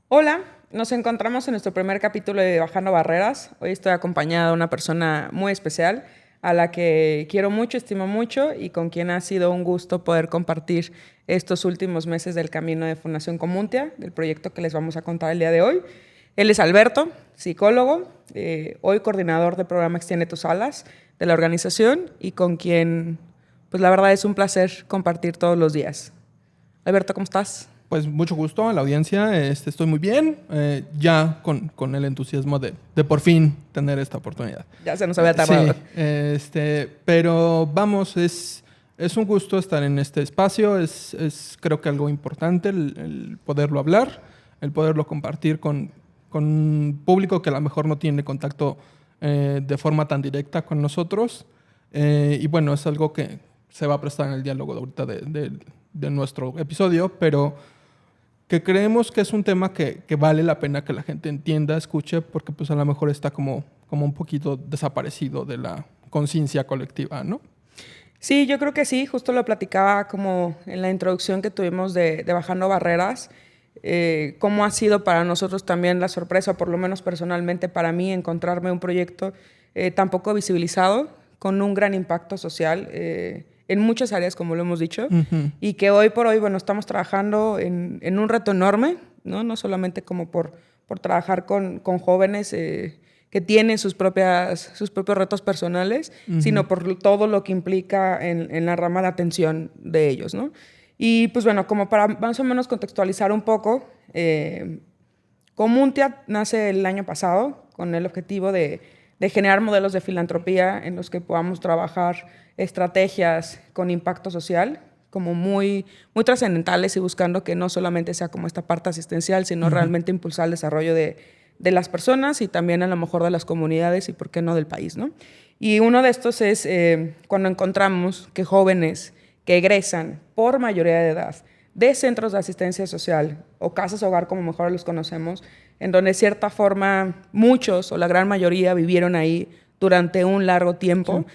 Hola, nos encontramos en nuestro primer capítulo de Bajando Barreras. Hoy estoy acompañada de una persona muy especial a la que quiero mucho, estimo mucho y con quien ha sido un gusto poder compartir estos últimos meses del camino de Fundación Comuntia, del proyecto que les vamos a contar el día de hoy. Él es Alberto, psicólogo, hoy coordinador del programa Extiende tus alas de la organización y con quien, pues la verdad es un placer compartir todos los días. Alberto, ¿cómo estás? Pues mucho gusto a la audiencia, estoy muy bien, ya con el entusiasmo de por fin tener esta oportunidad. Ya se nos había tardado. Sí, pero vamos, es un gusto estar en este espacio, es creo que algo importante el poderlo hablar, el poderlo compartir con un público que a lo mejor no tiene contacto de forma tan directa con nosotros. Y bueno, es algo que se va a prestar en el diálogo de ahorita de nuestro episodio, pero que creemos que es un tema que vale la pena que la gente entienda, escuche, porque pues a lo mejor está como un poquito desaparecido de la conciencia colectiva, ¿no? Sí, yo creo que sí, justo lo platicaba como en la introducción que tuvimos de Bajando Barreras, cómo ha sido para nosotros también la sorpresa, por lo menos personalmente para mí, encontrarme un proyecto tan poco visibilizado, con un gran impacto social en muchas áreas, como lo hemos dicho, y que hoy por hoy, bueno, estamos trabajando en un reto enorme, ¿no? No solamente como por trabajar con jóvenes que tienen sus propios retos personales, sino por todo lo que implica en la rama de atención de ellos, ¿no? Y pues bueno, como para más o menos contextualizar un poco, Comuntia nace el año pasado con el objetivo de generar modelos de filantropía en los que podamos trabajar estrategias con impacto social, como muy trascendentales y buscando que no solamente sea como esta parte asistencial, sino realmente impulsar el desarrollo de las personas y también a lo mejor de las comunidades y por qué no del país, ¿no? Y uno de estos es cuando encontramos que jóvenes que egresan por mayoría de edad de centros de asistencia social o casas hogar, como mejor los conocemos, en donde de cierta forma muchos o la gran mayoría vivieron ahí durante un largo tiempo,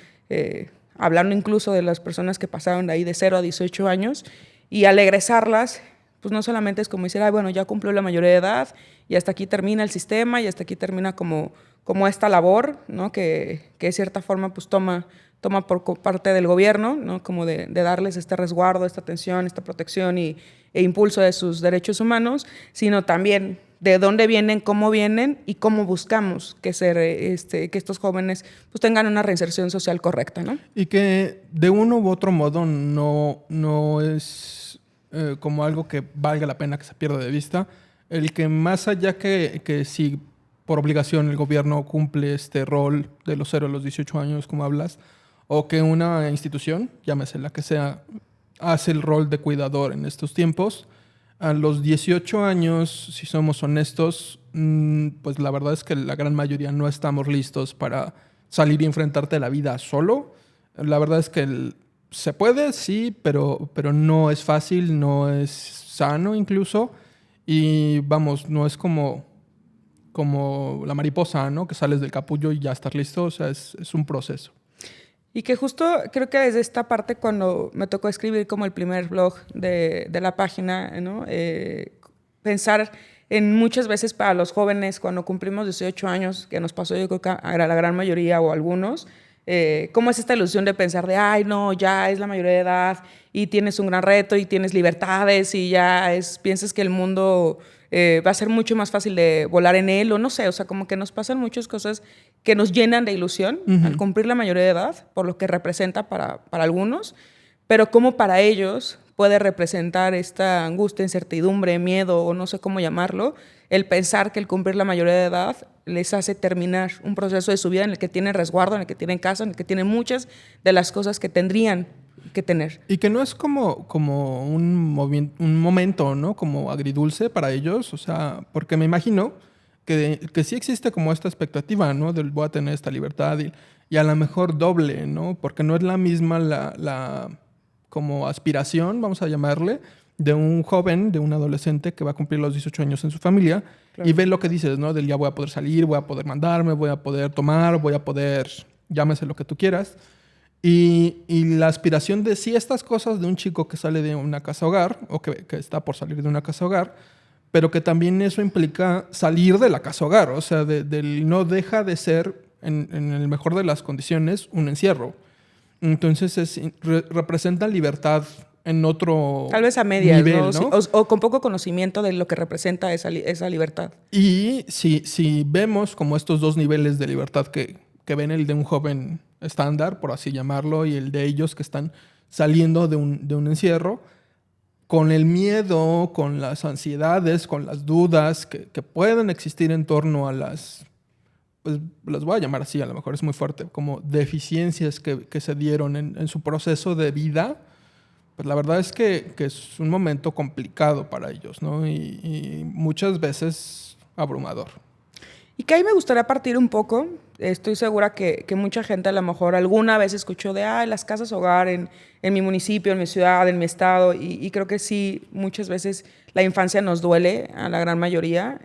hablando incluso de las personas que pasaron de ahí de 0 a 18 años, y al egresarlas, pues no solamente es como decir, ay, bueno, ya cumplió la mayoría de edad y hasta aquí termina el sistema y hasta aquí termina como esta labor, ¿no? que de cierta forma pues toma por parte del gobierno, ¿no? Como de darles este resguardo, esta atención, esta protección e impulso de sus derechos humanos, sino también de dónde vienen, cómo vienen y cómo buscamos que estos jóvenes pues tengan una reinserción social correcta, ¿no? Y que de uno u otro modo no es como algo que valga la pena que se pierda de vista. El que más allá que si por obligación el gobierno cumple este rol de los 0 a los 18 años, como hablas, o que una institución, llámese la que sea, hace el rol de cuidador en estos tiempos, a los 18 años, si somos honestos, pues la verdad es que la gran mayoría no estamos listos para salir y enfrentarte a la vida solo. La verdad es que se puede, sí, pero no es fácil, no es sano incluso. Y vamos, no es como la mariposa, ¿no? Que sales del capullo y ya estás listo. O sea, es un proceso. Y que justo creo que desde esta parte cuando me tocó escribir como el primer blog de la página, ¿no? Pensar en muchas veces para los jóvenes cuando cumplimos 18 años, que nos pasó yo creo que a la gran mayoría o algunos, cómo es esta ilusión de pensar de, ay, no, ya es la mayoría de edad y tienes un gran reto y tienes libertades y ya piensas que el mundo va a ser mucho más fácil de volar en él o no sé, o sea, como que nos pasan muchas cosas que nos llenan de ilusión al cumplir la mayoría de edad, por lo que representa para algunos, pero cómo para ellos puede representar esta angustia, incertidumbre, miedo o no sé cómo llamarlo, el pensar que el cumplir la mayoría de edad les hace terminar un proceso de su vida en el que tienen resguardo, en el que tienen casa, en el que tienen muchas de las cosas que tendrían que tener. Y que no es como un momento, ¿no? Como agridulce para ellos, o sea, porque me imagino que sí existe como esta expectativa, ¿no? Del voy a tener esta libertad y a lo mejor doble, ¿no? Porque no es la misma la como aspiración, vamos a llamarle, de un joven, de un adolescente que va a cumplir los 18 años en su familia. Claro. Y ve lo que dices, ¿no? Del ya voy a poder salir, voy a poder mandarme, voy a poder tomar, voy a poder, llámese lo que tú quieras. Y la aspiración de sí estas cosas de un chico que sale de una casa hogar o que está por salir de una casa hogar, pero que también eso implica salir de la casa hogar, o sea, no deja de ser, en el mejor de las condiciones, un encierro. Entonces representa libertad en otro Tal vez a medias, nivel, ¿no? ¿no? Sí, o con poco conocimiento de lo que representa esa libertad. Y si vemos como estos dos niveles de libertad que ven el de un joven estándar, por así llamarlo, y el de ellos que están saliendo de un encierro, con el miedo, con las ansiedades, con las dudas que pueden existir en torno a pues las voy a llamar así, a lo mejor es muy fuerte, como deficiencias que se dieron en su proceso de vida, pues la verdad es que es un momento complicado para ellos, ¿no? Y muchas veces abrumador. Y que ahí me gustaría partir un poco. Estoy segura que mucha gente a lo mejor alguna vez escuchó de las casas hogar en mi municipio, en mi ciudad, en mi estado. Y creo que sí, muchas veces la infancia nos duele a la gran mayoría.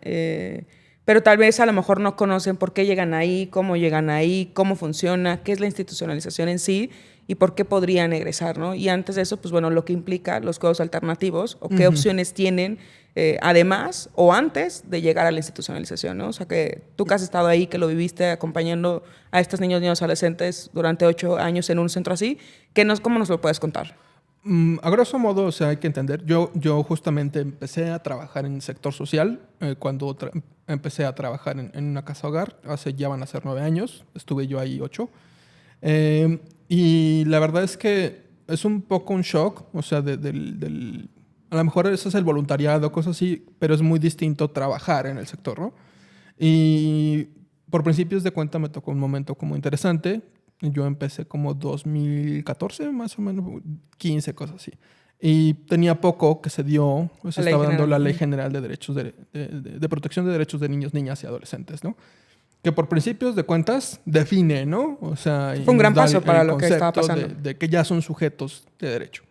Pero tal vez a lo mejor no conocen por qué llegan ahí, cómo funciona, qué es la institucionalización en sí y por qué podrían egresar, ¿no? Y antes de eso, pues bueno, lo que implica los cuidados alternativos o qué opciones tienen además o antes de llegar a la institucionalización, ¿no? O sea, que tú que has estado ahí, que lo viviste acompañando a estos niños y adolescentes durante 8 años en un centro así, ¿cómo nos lo puedes contar? A grosso modo, o sea, hay que entender, yo justamente empecé a trabajar en el sector social cuando empecé a trabajar en una casa hogar, ya van a ser 9 años, estuve yo ahí 8. Y la verdad es que es un poco un shock, o sea, a lo mejor eso es el voluntariado, cosas así, pero es muy distinto trabajar en el sector, ¿no? Y por principios de cuenta me tocó un momento como interesante. Yo empecé como 2014, más o menos, 15, cosas así. Y tenía poco que se dio, se estaba dando la Ley General de Derechos de Protección de Derechos de Niños, Niñas y Adolescentes, ¿no? Que por principios de cuentas define, ¿no? O sea, fue un gran paso para lo que estaba pasando. De que ya son sujetos de derecho.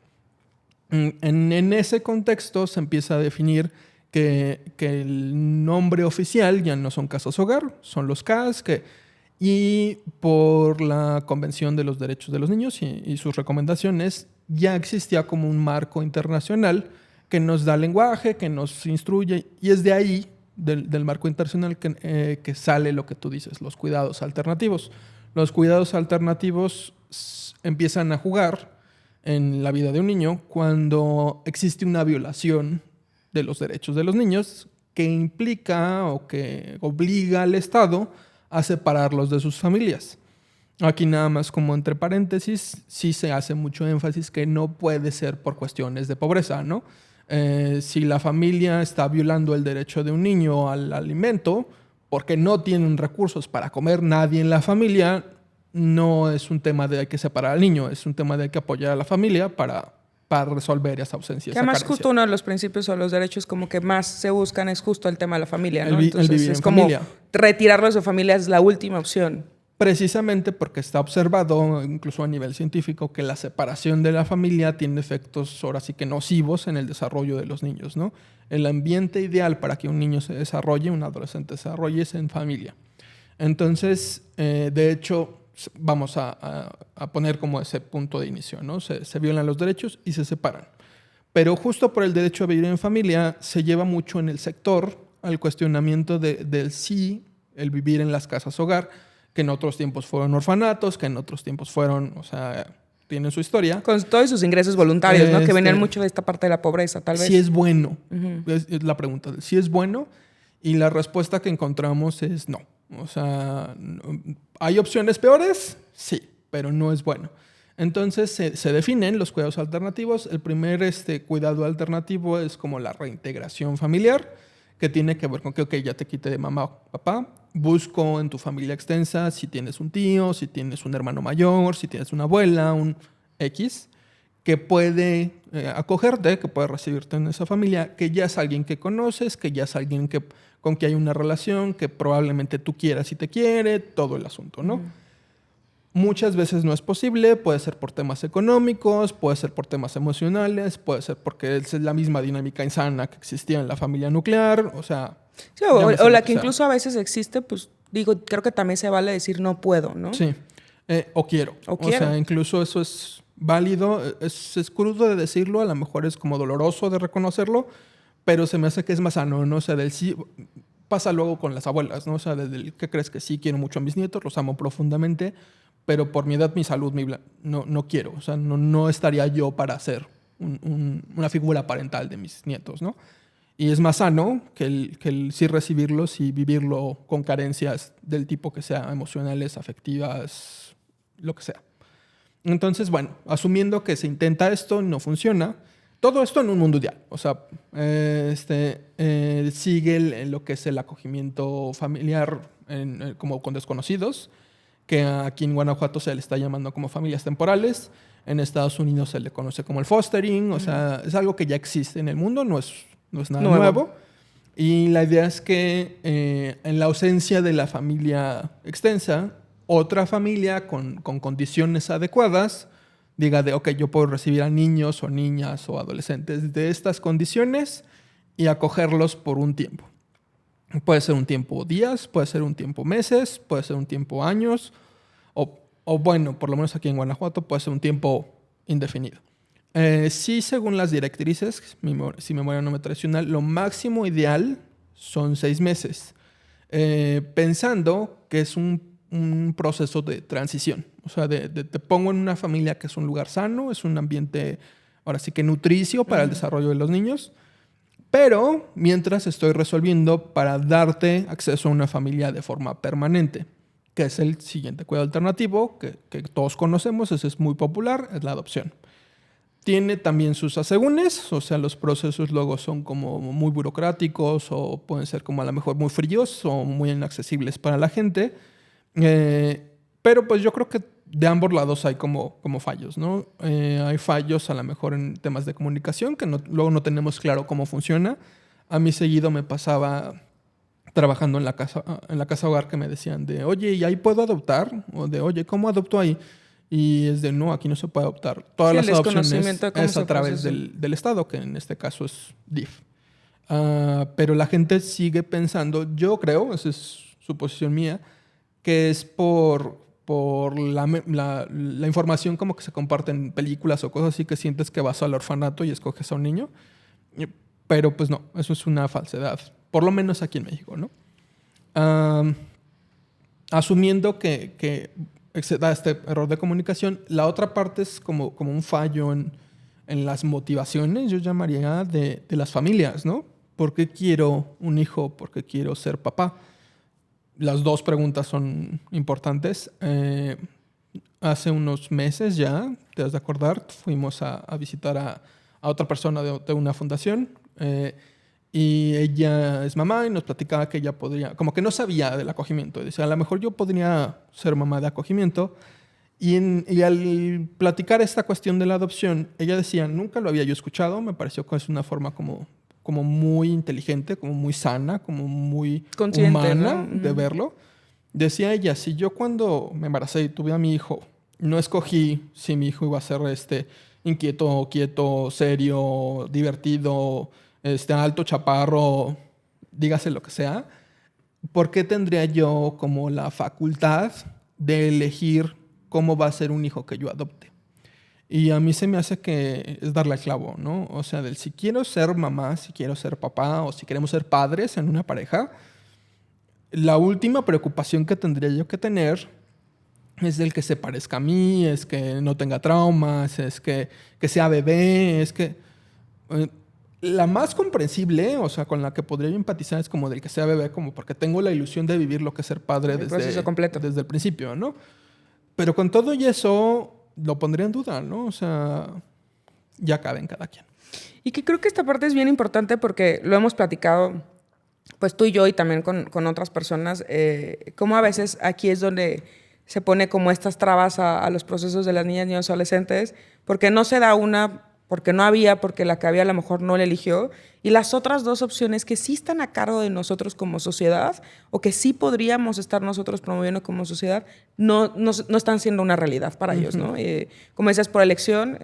En ese contexto se empieza a definir que el nombre oficial ya no son casas hogar, son los CAS, y por la Convención de los Derechos de los Niños y sus recomendaciones ya existía como un marco internacional que nos da lenguaje, que nos instruye, y es de ahí, del marco internacional, que sale lo que tú dices, los cuidados alternativos. Los cuidados alternativos empiezan a jugar en la vida de un niño cuando existe una violación de los derechos de los niños que implica o que obliga al Estado a separarlos de sus familias. Aquí nada más como entre paréntesis, sí se hace mucho énfasis que no puede ser por cuestiones de pobreza, ¿no? Si la familia está violando el derecho de un niño al alimento porque no tienen recursos para comer nadie en la familia, no es un tema de hay que separar al niño, es un tema de hay que apoyar a la familia para resolver esa ausencia. Que además justo uno de los principios o los derechos como que más se buscan es justo el tema de la familia, ¿no? Entonces el vivir es en como familia. Retirarlo de su familia es la última opción. Precisamente porque está observado, incluso a nivel científico, que la separación de la familia tiene efectos ahora sí que nocivos en el desarrollo de los niños, ¿no? El ambiente ideal para que un niño se desarrolle, un adolescente se desarrolle, es en familia. Entonces, de hecho, vamos a poner como ese punto de inicio, ¿no? Se violan los derechos y se separan. Pero justo por el derecho a vivir en familia se lleva mucho en el sector al cuestionamiento del sí, el vivir en las casas hogar, que en otros tiempos fueron orfanatos, que en otros tiempos fueron, o sea, tienen su historia. Con todos sus ingresos voluntarios, ¿no? Que venían mucho de esta parte de la pobreza, tal vez. Si es bueno, es la pregunta. Si es bueno, y la respuesta que encontramos es no. O sea, ¿hay opciones peores? Sí, pero no es bueno. Entonces se definen los cuidados alternativos. El primer cuidado alternativo es como la reintegración familiar, que tiene que ver con que, ok, ya te quité de mamá o papá, busco en tu familia extensa si tienes un tío, si tienes un hermano mayor, si tienes una abuela, un X, que puede acogerte, que puede recibirte en esa familia, que ya es alguien que conoces, que ya es alguien con que hay una relación, que probablemente tú quieras y te quiere, todo el asunto, ¿no? Muchas veces no es posible, puede ser por temas económicos, puede ser por temas emocionales, puede ser porque es la misma dinámica insana que existía en la familia nuclear, o sea... Sí, o la que incluso a veces existe, pues digo, creo que también se vale decir no puedo, ¿no? Sí, o quiero. O sea, incluso eso es válido, es crudo de decirlo, a lo mejor es como doloroso de reconocerlo, pero se me hace que es más sano, ¿no? O sea, del sí pasa luego con las abuelas, ¿no? O sea, desde el que crees que sí quiero mucho a mis nietos, los amo profundamente, pero por mi edad, mi salud, no quiero. O sea, no estaría yo para ser una figura parental de mis nietos, ¿no? Y es más sano que el sí recibirlos y vivirlo con carencias del tipo que sea, emocionales, afectivas, lo que sea. Entonces, bueno, asumiendo que se intenta esto y no funciona, todo esto en un mundo ideal. O sea, sigue lo que es el acogimiento familiar como con desconocidos, que aquí en Guanajuato se le está llamando como familias temporales. En Estados Unidos se le conoce como el fostering. O sea, es algo que ya existe en el mundo, no es nada nuevo. Y la idea es que en la ausencia de la familia extensa, otra familia con condiciones adecuadas diga de, ok, yo puedo recibir a niños o niñas o adolescentes de estas condiciones y acogerlos por un tiempo. Puede ser un tiempo días, puede ser un tiempo meses, puede ser un tiempo años, o bueno, por lo menos aquí en Guanajuato puede ser un tiempo indefinido. Sí, según las directrices, si mi memoria no me traiciona, lo máximo ideal son 6 meses, pensando que es un proceso de transición. O sea, te pongo en una familia que es un lugar sano, es un ambiente, ahora sí que nutricio para el desarrollo de los niños, pero mientras estoy resolviendo para darte acceso a una familia de forma permanente, que es el siguiente cuidado alternativo, que todos conocemos, ese es muy popular, es la adopción. Tiene también sus asegúnes, o sea, los procesos luego son como muy burocráticos o pueden ser como a lo mejor muy fríos o muy inaccesibles para la gente. Pero pues yo creo que de ambos lados hay como fallos, ¿no? Hay fallos a lo mejor en temas de comunicación que luego no tenemos claro cómo funciona. A mí seguido me pasaba trabajando en la casa hogar que me decían de, oye, ¿y ahí puedo adoptar? O de, oye, ¿cómo adopto ahí? Y es de, no, aquí no se puede adoptar. Todas las adopciones es a través del Estado, que en este caso es DIF. Pero la gente sigue pensando, yo creo, esa es suposición mía, que es por la información como que se comparte en películas o cosas así que sientes que vas al orfanato y escoges a un niño. Pero pues no, eso es una falsedad. Por lo menos aquí en México, ¿no? Asumiendo que se da este error de comunicación, la otra parte es como un fallo en las motivaciones, yo llamaría, de las familias, ¿no? ¿Por qué quiero un hijo? ¿Por qué quiero ser papá? Las dos preguntas son importantes. Hace unos meses ya, te has de acordar, fuimos a visitar a otra persona de una fundación y ella es mamá y nos platicaba que ella podría, como que no sabía del acogimiento. Decía, a lo mejor yo podría ser mamá de acogimiento. Y al platicar esta cuestión de la adopción, ella decía, nunca lo había yo escuchado, me pareció que es una forma como muy inteligente, como muy sana, como muy consciente, humana, ¿no? de verlo. Decía ella, si yo cuando me embaracé y tuve a mi hijo, no escogí si mi hijo iba a ser inquieto, quieto, serio, divertido, alto, chaparro, dígase lo que sea, ¿por qué tendría yo como la facultad de elegir cómo va a ser un hijo que yo adopte? Y a mí se me hace que es darle al clavo, ¿no? O sea, si quiero ser mamá, si quiero ser papá o si queremos ser padres en una pareja, la última preocupación que tendría yo que tener es del que se parezca a mí, es que no tenga traumas, es que sea bebé, es que... la más comprensible, o sea, con la que podría yo empatizar es como del que sea bebé, como porque tengo la ilusión de vivir lo que es ser padre desde el principio, ¿no? Pero con todo y eso lo pondría en duda, ¿no? O sea, ya cabe en cada quien. Y que creo que esta parte es bien importante porque lo hemos platicado, pues tú y yo y también con otras personas, como a veces aquí es donde se pone como estas trabas a los procesos de las niñas, niños, adolescentes, porque no se da una, porque no había, porque la que había a lo mejor no la eligió, y las otras dos opciones que sí están a cargo de nosotros como sociedad o que sí podríamos estar nosotros promoviendo como sociedad, no están siendo una realidad para ellos, ¿no? Como decías, por elección,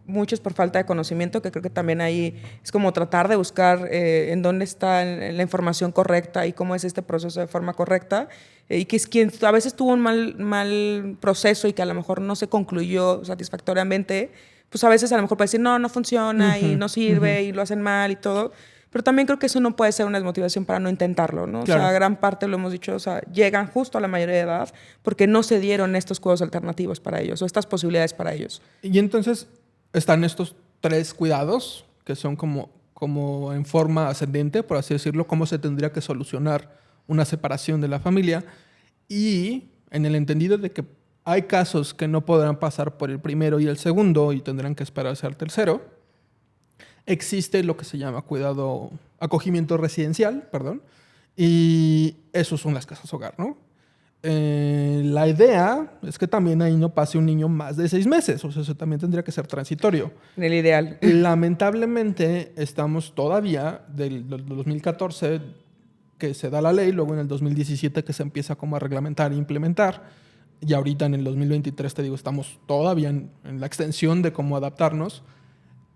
muchos por falta de conocimiento, que creo que también ahí es como tratar de buscar en dónde está la información correcta y cómo es este proceso de forma correcta, y que es quien a veces tuvo un mal proceso y que a lo mejor no se concluyó satisfactoriamente, pues a veces a lo mejor puede decir, no funciona y no sirve y lo hacen mal y todo. Pero también creo que eso no puede ser una desmotivación para no intentarlo, ¿no? Claro. O sea, gran parte, lo hemos dicho, o sea, llegan justo a la mayoría de edad porque no se dieron estos cuidados alternativos para ellos o estas posibilidades para ellos. Y entonces están estos 3 cuidados que son como en forma ascendente, por así decirlo, cómo se tendría que solucionar una separación de la familia. Y en el entendido de que hay casos que no podrán pasar por el primero y el segundo y tendrán que esperarse al tercero, existe lo que se llama acogimiento residencial, perdón, y eso son las casas hogar, ¿no? La idea es que también ahí no pase un niño más de 6 meses, o sea, eso también tendría que ser transitorio. En el ideal. Lamentablemente estamos todavía del 2014 que se da la ley, luego en el 2017 que se empieza como a reglamentar e implementar, y ahorita en el 2023, te digo, estamos todavía en la extensión de cómo adaptarnos.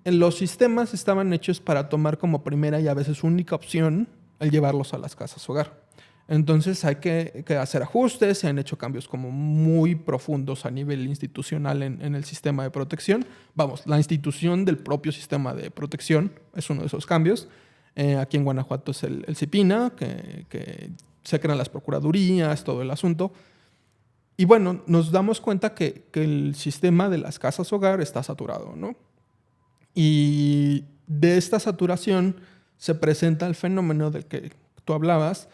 Los sistemas estaban hechos para tomar como primera y a veces única opción el llevarlos a las casas hogar. Entonces hay que hacer ajustes, se han hecho cambios como muy profundos a nivel institucional en el sistema de protección. Vamos, la institución del propio sistema de protección es uno de esos cambios. Aquí en Guanajuato es el CIPINA, que se crean las procuradurías, todo el asunto. Y bueno, nos damos cuenta que el sistema de las casas hogar está saturado, ¿no? Y de esta saturación se presenta el fenómeno del que tú hablabas,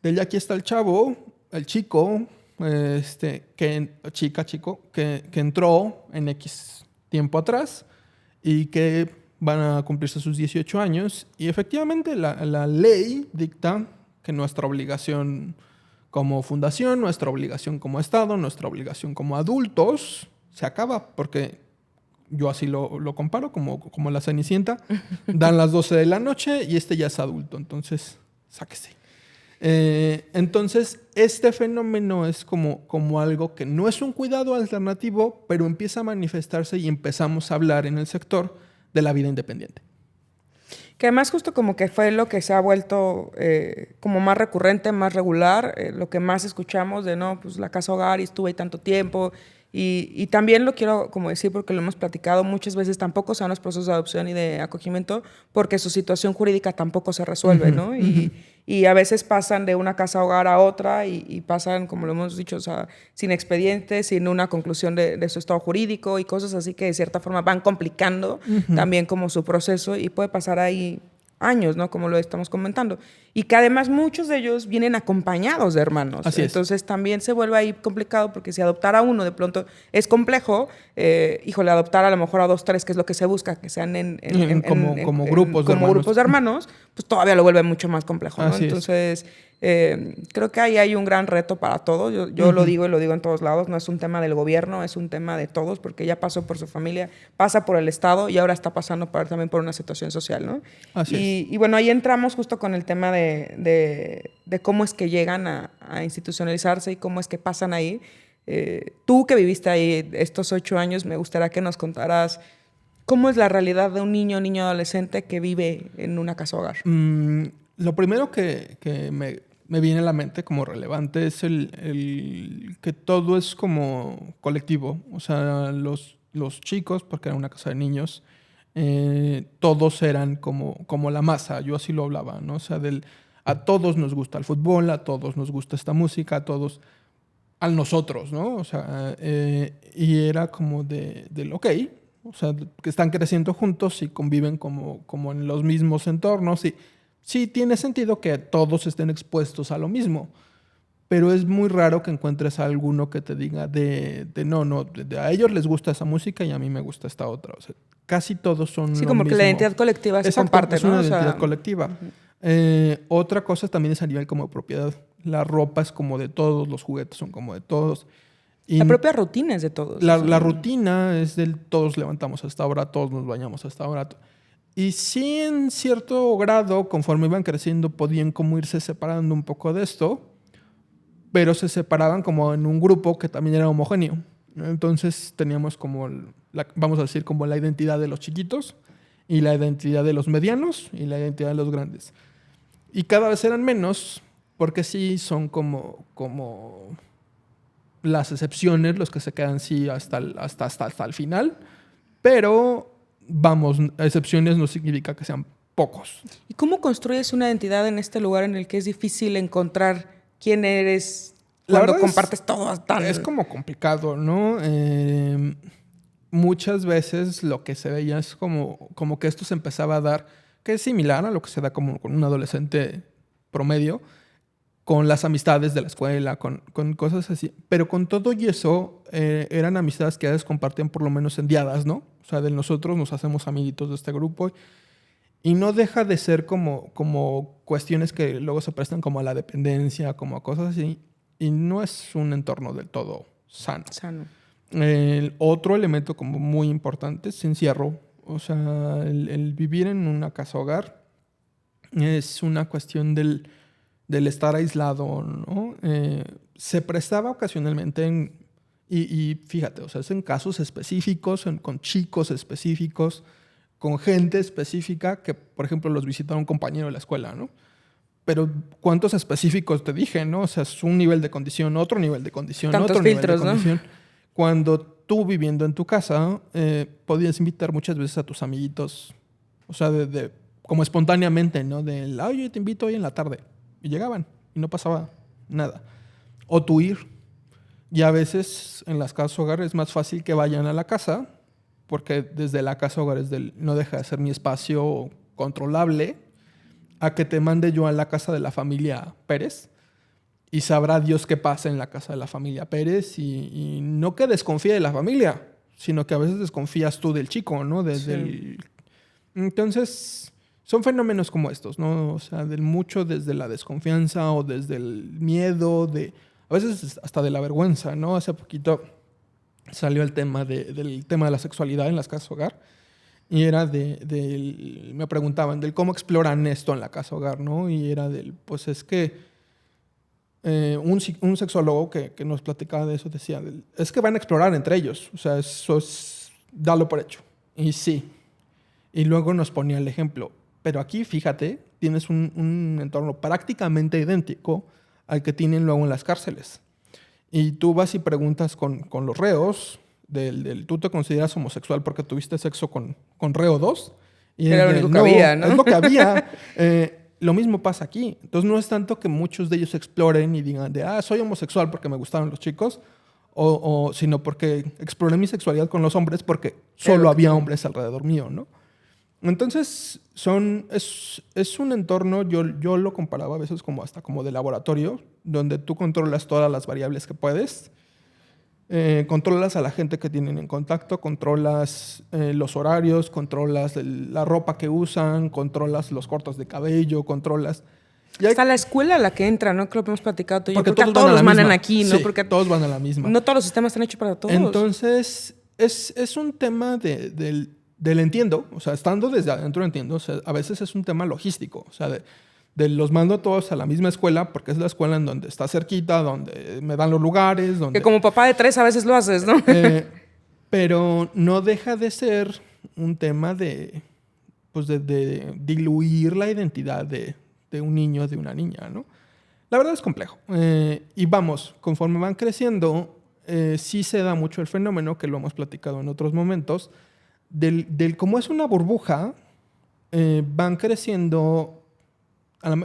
de ya aquí está el chavo, el chico, que entró en X tiempo atrás y que van a cumplirse sus 18 años. Y efectivamente la ley dicta que nuestra obligación como fundación, nuestra obligación como Estado, nuestra obligación como adultos se acaba, porque yo así lo comparo como la Cenicienta. Dan las 12 de la noche y ya es adulto, entonces sáquese. Entonces, este fenómeno es como algo que no es un cuidado alternativo, pero empieza a manifestarse y empezamos a hablar en el sector de la vida independiente. Que además justo como que fue lo que se ha vuelto como más recurrente, más regular, lo que más escuchamos de, no, pues la casa hogar y estuve ahí tanto tiempo. Y también lo quiero como decir porque lo hemos platicado, muchas veces tampoco se dan los procesos de adopción y de acogimiento porque su situación jurídica tampoco se resuelve, ¿no? Y a veces pasan de una casa hogar a otra y pasan, como lo hemos dicho, o sea, sin expediente, sin una conclusión de su estado jurídico y cosas así que de cierta forma van complicando también como su proceso y puede pasar ahí años, ¿no? Como lo estamos comentando. Y que además muchos de ellos vienen acompañados de hermanos. Así es. Entonces también se vuelve ahí complicado porque si adoptar a uno de pronto es complejo, híjole, adoptar a lo mejor a 2, 3, que es lo que se busca, que sean como grupos de hermanos, pues todavía lo vuelve mucho más complejo, ¿no? Así Entonces, creo que ahí hay un gran reto para todos. Yo lo digo y lo digo en todos lados, no es un tema del gobierno, es un tema de todos, porque ya pasó por su familia, pasa por el Estado y ahora está pasando también por una situación social, ¿no? Así es. Y bueno, ahí entramos justo con el tema de cómo es que llegan a institucionalizarse y cómo es que pasan ahí. Tú que viviste ahí estos 8 años, me gustaría que nos contaras cómo es la realidad de un niño adolescente que vive en una casa hogar. Lo primero que me viene a la mente como relevante es el que todo es como colectivo. O sea, los chicos, porque era una casa de niños, todos eran como la masa. Yo así lo hablaba, ¿no? O sea, a todos nos gusta el fútbol, a todos nos gusta esta música, a todos, a nosotros, ¿no? O sea, y era como del ok, o sea, que están creciendo juntos y conviven como en los mismos entornos. Y sí tiene sentido que todos estén expuestos a lo mismo, pero es muy raro que encuentres a alguno que te diga a ellos les gusta esa música y a mí me gusta esta otra. O sea, casi todos son sí, lo como mismo. Que la identidad colectiva se comparte, es una ¿no? identidad colectiva. Otra cosa también es a nivel como de propiedad. La ropa es como de todos, los juguetes son como de todos. Y la propia rutina es de todos. La rutina es del todos levantamos hasta ahora, todos nos bañamos hasta ahora. Y sí, en cierto grado, conforme iban creciendo, podían como irse separando un poco de esto, pero se separaban como en un grupo que también era homogéneo. Entonces teníamos como, vamos a decir, como la identidad de los chiquitos y la identidad de los medianos y la identidad de los grandes. Y cada vez eran menos, porque sí son como las excepciones, los que se quedan sí hasta el final. Pero, vamos, excepciones no significa que sean pocos. ¿Y cómo construyes una identidad en este lugar en el que es difícil encontrar quién eres cuando compartes todo tan...? Es como complicado, ¿no? Muchas veces lo que se veía es como que esto se empezaba a dar, que es similar a lo que se da como con un adolescente promedio, con las amistades de la escuela, con cosas así. Pero con todo y eso, eran amistades que a veces compartían por lo menos en diadas, ¿no? O sea, de nosotros nos hacemos amiguitos de este grupo. Y no deja de ser como cuestiones que luego se prestan como a la dependencia, como a cosas así. Y no es un entorno del todo sano. El otro elemento como muy importante es encierro. O sea, el vivir en una casa hogar es una cuestión del estar aislado, ¿no? Se prestaba ocasionalmente y fíjate, o sea, es en casos específicos, con chicos específicos, con gente específica que, por ejemplo, los visitaba un compañero de la escuela, ¿no? Pero ¿cuántos específicos te dije, no? O sea, es un nivel de condición, otro nivel de condición, tantos otro filtros, nivel de condición. ¿no? Cuando tú viviendo en tu casa, podías invitar muchas veces a tus amiguitos, o sea, como espontáneamente, ¿no? Oye, te invito hoy en la tarde. Y llegaban y no pasaba nada. O tú ir. Y a veces en las casas hogar es más fácil que vayan a la casa, porque desde la casa hogar no deja de ser mi espacio controlable, a que te mande yo a la casa de la familia Pérez y sabrá Dios qué pasa en la casa de la familia Pérez y no que desconfíe de la familia, sino que a veces desconfías tú del chico, ¿no? Entonces, son fenómenos como estos, ¿no? O sea, mucho desde la desconfianza o desde el miedo, a veces hasta de la vergüenza, ¿no? Hace poquito salió el tema del tema de la sexualidad en las casas hogar. Y era me preguntaban del cómo exploran esto en la casa hogar, ¿no? Y era pues es que un sexólogo que nos platicaba de eso decía, es que van a explorar entre ellos, o sea, eso es, dalo por hecho. Y sí. Y luego nos ponía el ejemplo, pero aquí, fíjate, tienes un entorno prácticamente idéntico al que tienen luego en las cárceles. Y tú vas y preguntas con los reos, tú te consideras homosexual porque tuviste sexo con reo 2. Y era lo único que había, ¿no? Es lo que había. Lo mismo pasa aquí. Entonces no es tanto que muchos de ellos exploren y digan soy homosexual porque me gustaron los chicos, sino porque exploré mi sexualidad con los hombres porque solo había hombres alrededor mío, ¿no? Entonces es un entorno, yo lo comparaba a veces hasta como de laboratorio, donde tú controlas todas las variables que puedes, controlas a la gente que tienen en contacto, controlas los horarios, controlas la ropa que usan, controlas los cortes de cabello, controlas... Hasta la escuela a la que entran, ¿no? Creo que hemos platicado tú y yo. Porque todos los mandan aquí, ¿no? Sí, porque todos van a la misma. No todos los sistemas están hechos para todos. Entonces, es un tema del entiendo, o sea, estando desde adentro entiendo, o sea, a veces es un tema logístico, o sea, los mando a todos a la misma escuela porque es la escuela en donde está cerquita, donde me dan los lugares, donde... Que como papá de 3 a veces lo haces, ¿no? Pero no deja de ser un tema de diluir la identidad de un niño, de una niña, ¿no? La verdad es complejo. Y vamos, conforme van creciendo, sí se da mucho el fenómeno, que lo hemos platicado en otros momentos, del cómo es una burbuja, van creciendo,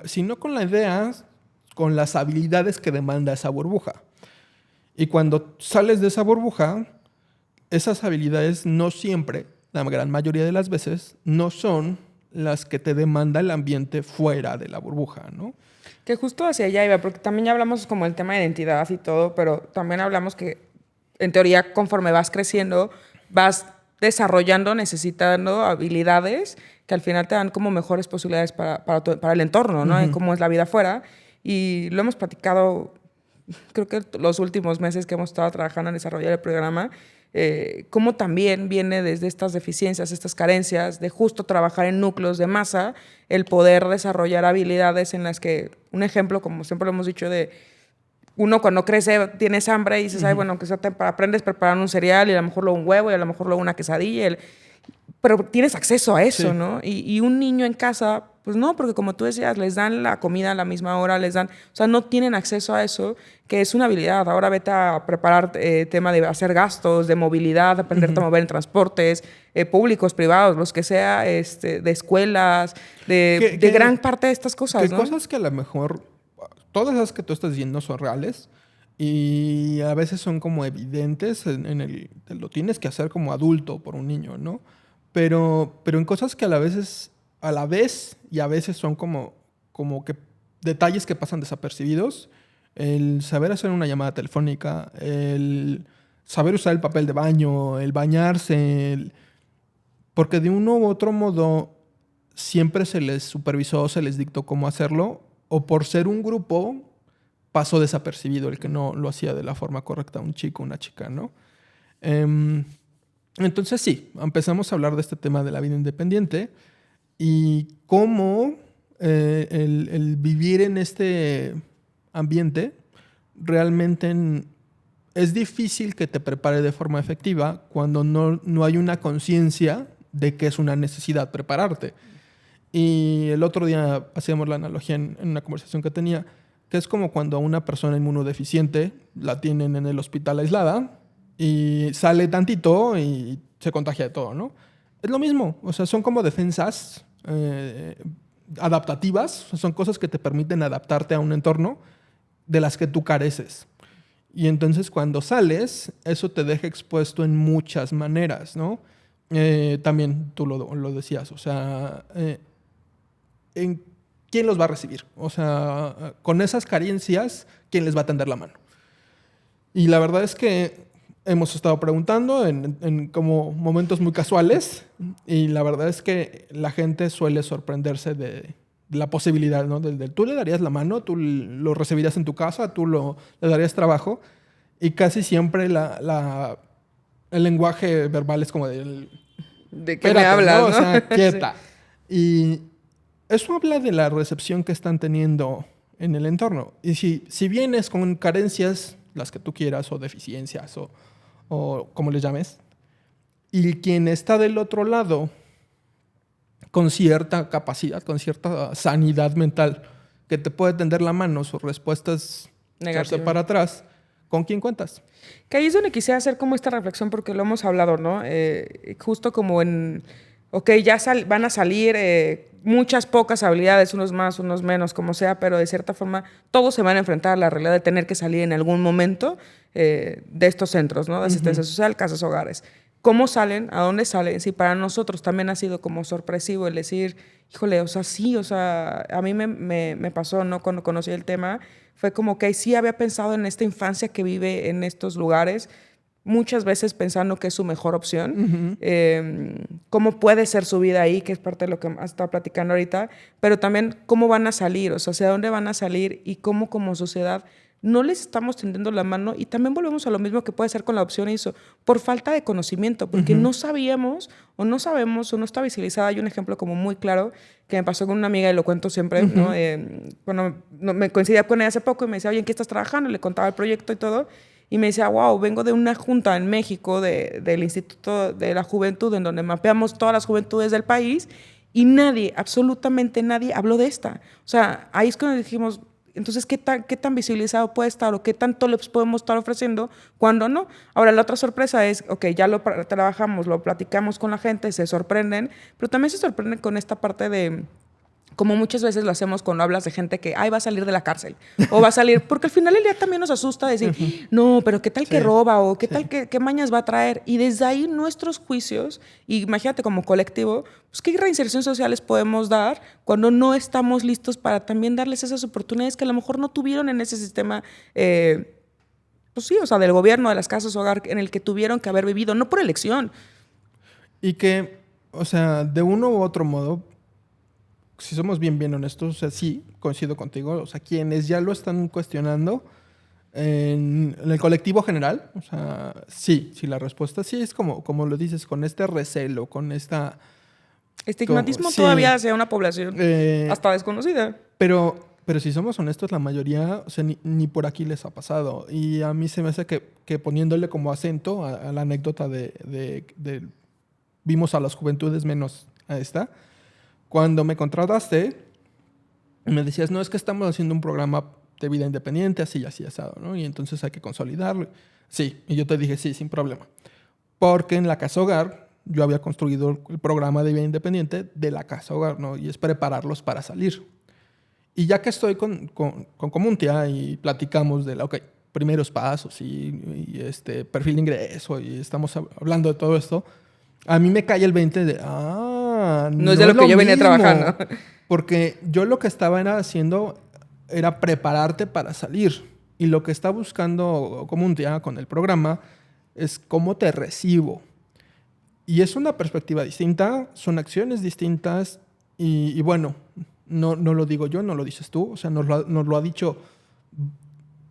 si no con la idea, con las habilidades que demanda esa burbuja. Y cuando sales de esa burbuja, esas habilidades no siempre, la gran mayoría de las veces, no son las que te demanda el ambiente fuera de la burbuja, ¿no? Que justo hacia allá iba, porque también ya hablamos como el tema de identidad y todo, pero también hablamos que, en teoría, conforme vas creciendo, vas desarrollando, necesitando habilidades que al final te dan como mejores posibilidades para el entorno, ¿no? En cómo es la vida afuera. Y lo hemos platicado, creo que los últimos meses que hemos estado trabajando en desarrollar el programa, cómo también viene desde estas deficiencias, estas carencias, de justo trabajar en núcleos de masa, el poder desarrollar habilidades en las que, un ejemplo, como siempre lo hemos dicho, de uno cuando crece tienes hambre y dices, ay, bueno, que aprendes preparando un cereal y a lo mejor luego un huevo y a lo mejor luego una quesadilla. Pero tienes acceso a eso, Sí. ¿no? Y un niño en casa, pues no, porque como tú decías, les dan la comida a la misma hora, o sea, no tienen acceso a eso, que es una habilidad. Ahora vete a preparar tema de hacer gastos, de movilidad, aprenderte a mover en transportes públicos, privados, los que sea, de escuelas, de gran parte de estas cosas, ¿no? Cosas que a lo mejor, todas las que tú estás diciendo son reales y a veces son como evidentes te lo tienes que hacer como adulto por un niño, ¿no? Pero en cosas que a la vez y a veces son como que detalles que pasan desapercibidos, el saber hacer una llamada telefónica, el saber usar el papel de baño, el bañarse, porque de uno u otro modo siempre se les supervisó, se les dictó cómo hacerlo, o por ser un grupo pasó desapercibido el que no lo hacía de la forma correcta un chico, una chica, ¿no? Entonces sí, empezamos a hablar de este tema de la vida independiente y cómo el vivir en este ambiente realmente es difícil que te prepare de forma efectiva cuando no hay una conciencia de que es una necesidad prepararte. Y el otro día hacíamos la analogía en una conversación que tenía, que es como cuando a una persona inmunodeficiente la tienen en el hospital aislada y sale tantito y se contagia de todo, ¿no? Es lo mismo, o sea, son como defensas adaptativas, son cosas que te permiten adaptarte a un entorno de las que tú careces. Y entonces cuando sales, eso te deja expuesto en muchas maneras, ¿no? También tú lo decías, o sea, ¿quién los va a recibir? O sea, con esas carencias, ¿quién les va a tender la mano? Y la verdad es que hemos estado preguntando en como momentos muy casuales y la verdad es que la gente suele sorprenderse de la posibilidad, ¿no? Tú le darías la mano, tú lo recibirías en tu casa, le darías trabajo y casi siempre el lenguaje verbal es como ¿De qué me hablas, ¿no? no? O sea, quieta. Sí. Y eso habla de la recepción que están teniendo en el entorno. Y si vienes con carencias, las que tú quieras, o deficiencias, o como les llames, y quien está del otro lado con cierta capacidad, con cierta sanidad mental, que te puede tender la mano, sus respuestas echarse para atrás, ¿con quién cuentas? Que ahí es donde quisiera hacer como esta reflexión, porque lo hemos hablado, ¿no? Justo como ok, ya van a salir muchas pocas habilidades, unos más, unos menos, como sea, pero de cierta forma todos se van a enfrentar a la realidad de tener que salir en algún momento de estos centros, ¿no? De asistencia social, casas, hogares. ¿Cómo salen? ¿A dónde salen? Sí, para nosotros también ha sido como sorpresivo el decir, híjole, o sea, sí, o sea, a mí me pasó, ¿no? Cuando conocí el tema, fue como que sí había pensado en esta infancia que vive en estos lugares, muchas veces pensando que es su mejor opción, cómo puede ser su vida ahí, que es parte de lo que has estado platicando ahorita, pero también cómo van a salir, o sea, hacia dónde van a salir y cómo como sociedad no les estamos tendiendo la mano. Y también volvemos a lo mismo que puede ser con la opción ISO, por falta de conocimiento, porque no sabíamos o no sabemos o no está visibilizada. Hay un ejemplo como muy claro que me pasó con una amiga y lo cuento siempre, ¿no? Bueno, me coincidía con ella hace poco y me decía, oye, ¿en qué estás trabajando? Le contaba el proyecto y todo. Y me decía, wow, vengo de una junta en México del Instituto de la Juventud, en donde mapeamos todas las juventudes del país y nadie, absolutamente nadie, habló de esta. O sea, ahí es cuando dijimos, entonces, ¿qué tan visibilizado puede estar o qué tanto les podemos estar ofreciendo cuando no? Ahora, la otra sorpresa es, ok, ya lo trabajamos, lo platicamos con la gente, se sorprenden, pero también se sorprenden con esta parte de, como muchas veces lo hacemos cuando hablas de gente que, ay, va a salir de la cárcel, o va a salir, porque al final el día también nos asusta decir, no, pero ¿qué tal que roba? O ¿qué tal qué mañas va a traer? Y desde ahí nuestros juicios, y imagínate como colectivo, pues qué reinserción sociales podemos dar cuando no estamos listos para también darles esas oportunidades que a lo mejor no tuvieron en ese sistema, pues sí, o sea, del gobierno, de las casas hogar, en el que tuvieron que haber vivido, no por elección. Y que, o sea, de uno u otro modo, si somos bien honestos, o sea, sí, coincido contigo, o sea, quienes ya lo están cuestionando en el colectivo general, o sea, sí, la respuesta sí es como lo dices, con este recelo, con esta... Estigmatismo sí, todavía hacia una población hasta desconocida. Pero Pero si somos honestos, la mayoría, o sea, ni por aquí les ha pasado. Y a mí se me hace que poniéndole como acento a la anécdota de vimos a las juventudes menos a esta, cuando me contrataste, me decías, no, es que estamos haciendo un programa de vida independiente, así, así, asado, ¿no? Y entonces hay que consolidarlo. Sí, y yo te dije, sí, sin problema. Porque en la casa hogar, yo había construido el programa de vida independiente de la casa hogar, ¿no? Y es prepararlos para salir. Y ya que estoy con Comuntia y platicamos de ok, primeros pasos y perfil de ingreso y estamos hablando de todo esto, a mí me cae el 20 de, No es de lo que yo venía mismo. trabajando. Porque yo lo que estaba haciendo era prepararte para salir. Y lo que está buscando Comuntia con el programa es cómo te recibo. Y es una perspectiva distinta, son acciones distintas y bueno, no lo digo yo, no lo dices tú, o sea, nos lo ha dicho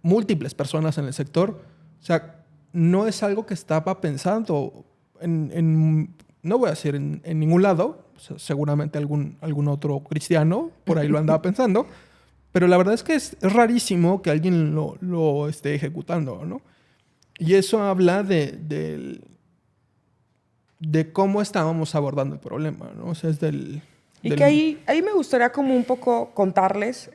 múltiples personas en el sector. O sea, no es algo que estaba pensando no voy a decir en ningún lado, o sea, seguramente algún otro cristiano por ahí lo andaba pensando, pero la verdad es que es rarísimo que alguien lo esté ejecutando, ¿no? Y eso habla de cómo estábamos abordando el problema, ¿no? O sea, es Que ahí me gustaría como un poco contarles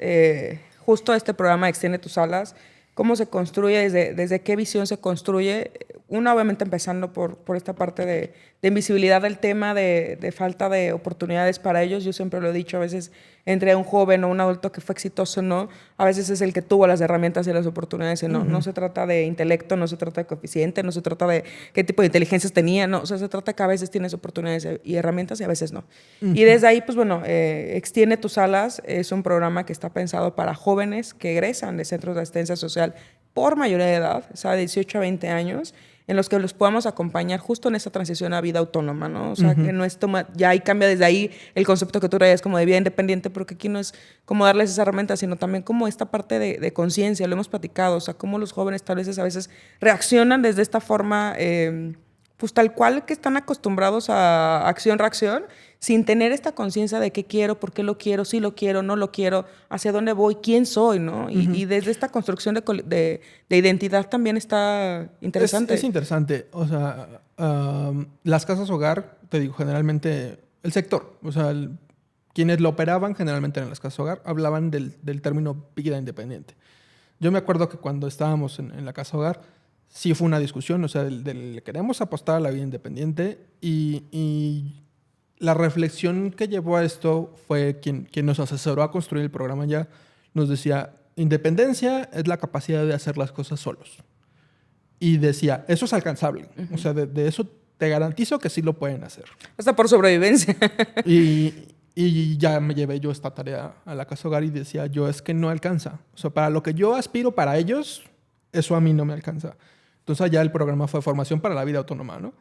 justo este programa Extiende tus alas, cómo se construye, desde qué visión se construye. Una, obviamente, empezando por esta parte de invisibilidad del tema, de falta de oportunidades para ellos. Yo siempre lo he dicho, a veces entre un joven o un adulto que fue exitoso, no, a veces es el que tuvo las herramientas y las oportunidades. No, no se trata de intelecto, no se trata de coeficiente, no se trata de qué tipo de inteligencias tenía, no, o sea, se trata que a veces tienes oportunidades y herramientas y a veces no. Y desde ahí, pues bueno, Extiende tus alas es un programa que está pensado para jóvenes que egresan de centros de asistencia social por mayoría de edad, o sea, 18 a 20 años, en los que los podamos acompañar justo en esa transición a vida autónoma, ¿no? O sea, que no es ya ahí cambia desde ahí el concepto que tú traías como de vida independiente, porque aquí no es como darles esa herramienta, sino también como esta parte de conciencia, lo hemos platicado, o sea, cómo los jóvenes tal vez a veces reaccionan desde esta forma, pues tal cual que están acostumbrados a acción-reacción, sin tener esta conciencia de qué quiero, por qué lo quiero, si lo quiero, no lo quiero, hacia dónde voy, quién soy, ¿no? Y desde esta construcción de identidad también está interesante. Es interesante. O sea, las casas hogar, te digo, generalmente el sector, o sea, quienes lo operaban generalmente en las casas hogar, hablaban del término vida independiente. Yo me acuerdo que cuando estábamos en la casa hogar, sí fue una discusión, o sea, del queremos apostar a la vida independiente y la reflexión que llevó a esto fue quien nos asesoró a construir el programa ya, nos decía, independencia es la capacidad de hacer las cosas solos. Y decía, eso es alcanzable. O sea, de eso te garantizo que sí lo pueden hacer. Hasta por sobrevivencia. Y ya me llevé yo esta tarea a la casa hogar y decía, yo es que no alcanza. O sea, para lo que yo aspiro para ellos, eso a mí no me alcanza. Entonces allá el programa fue formación para la vida autónoma, ¿no?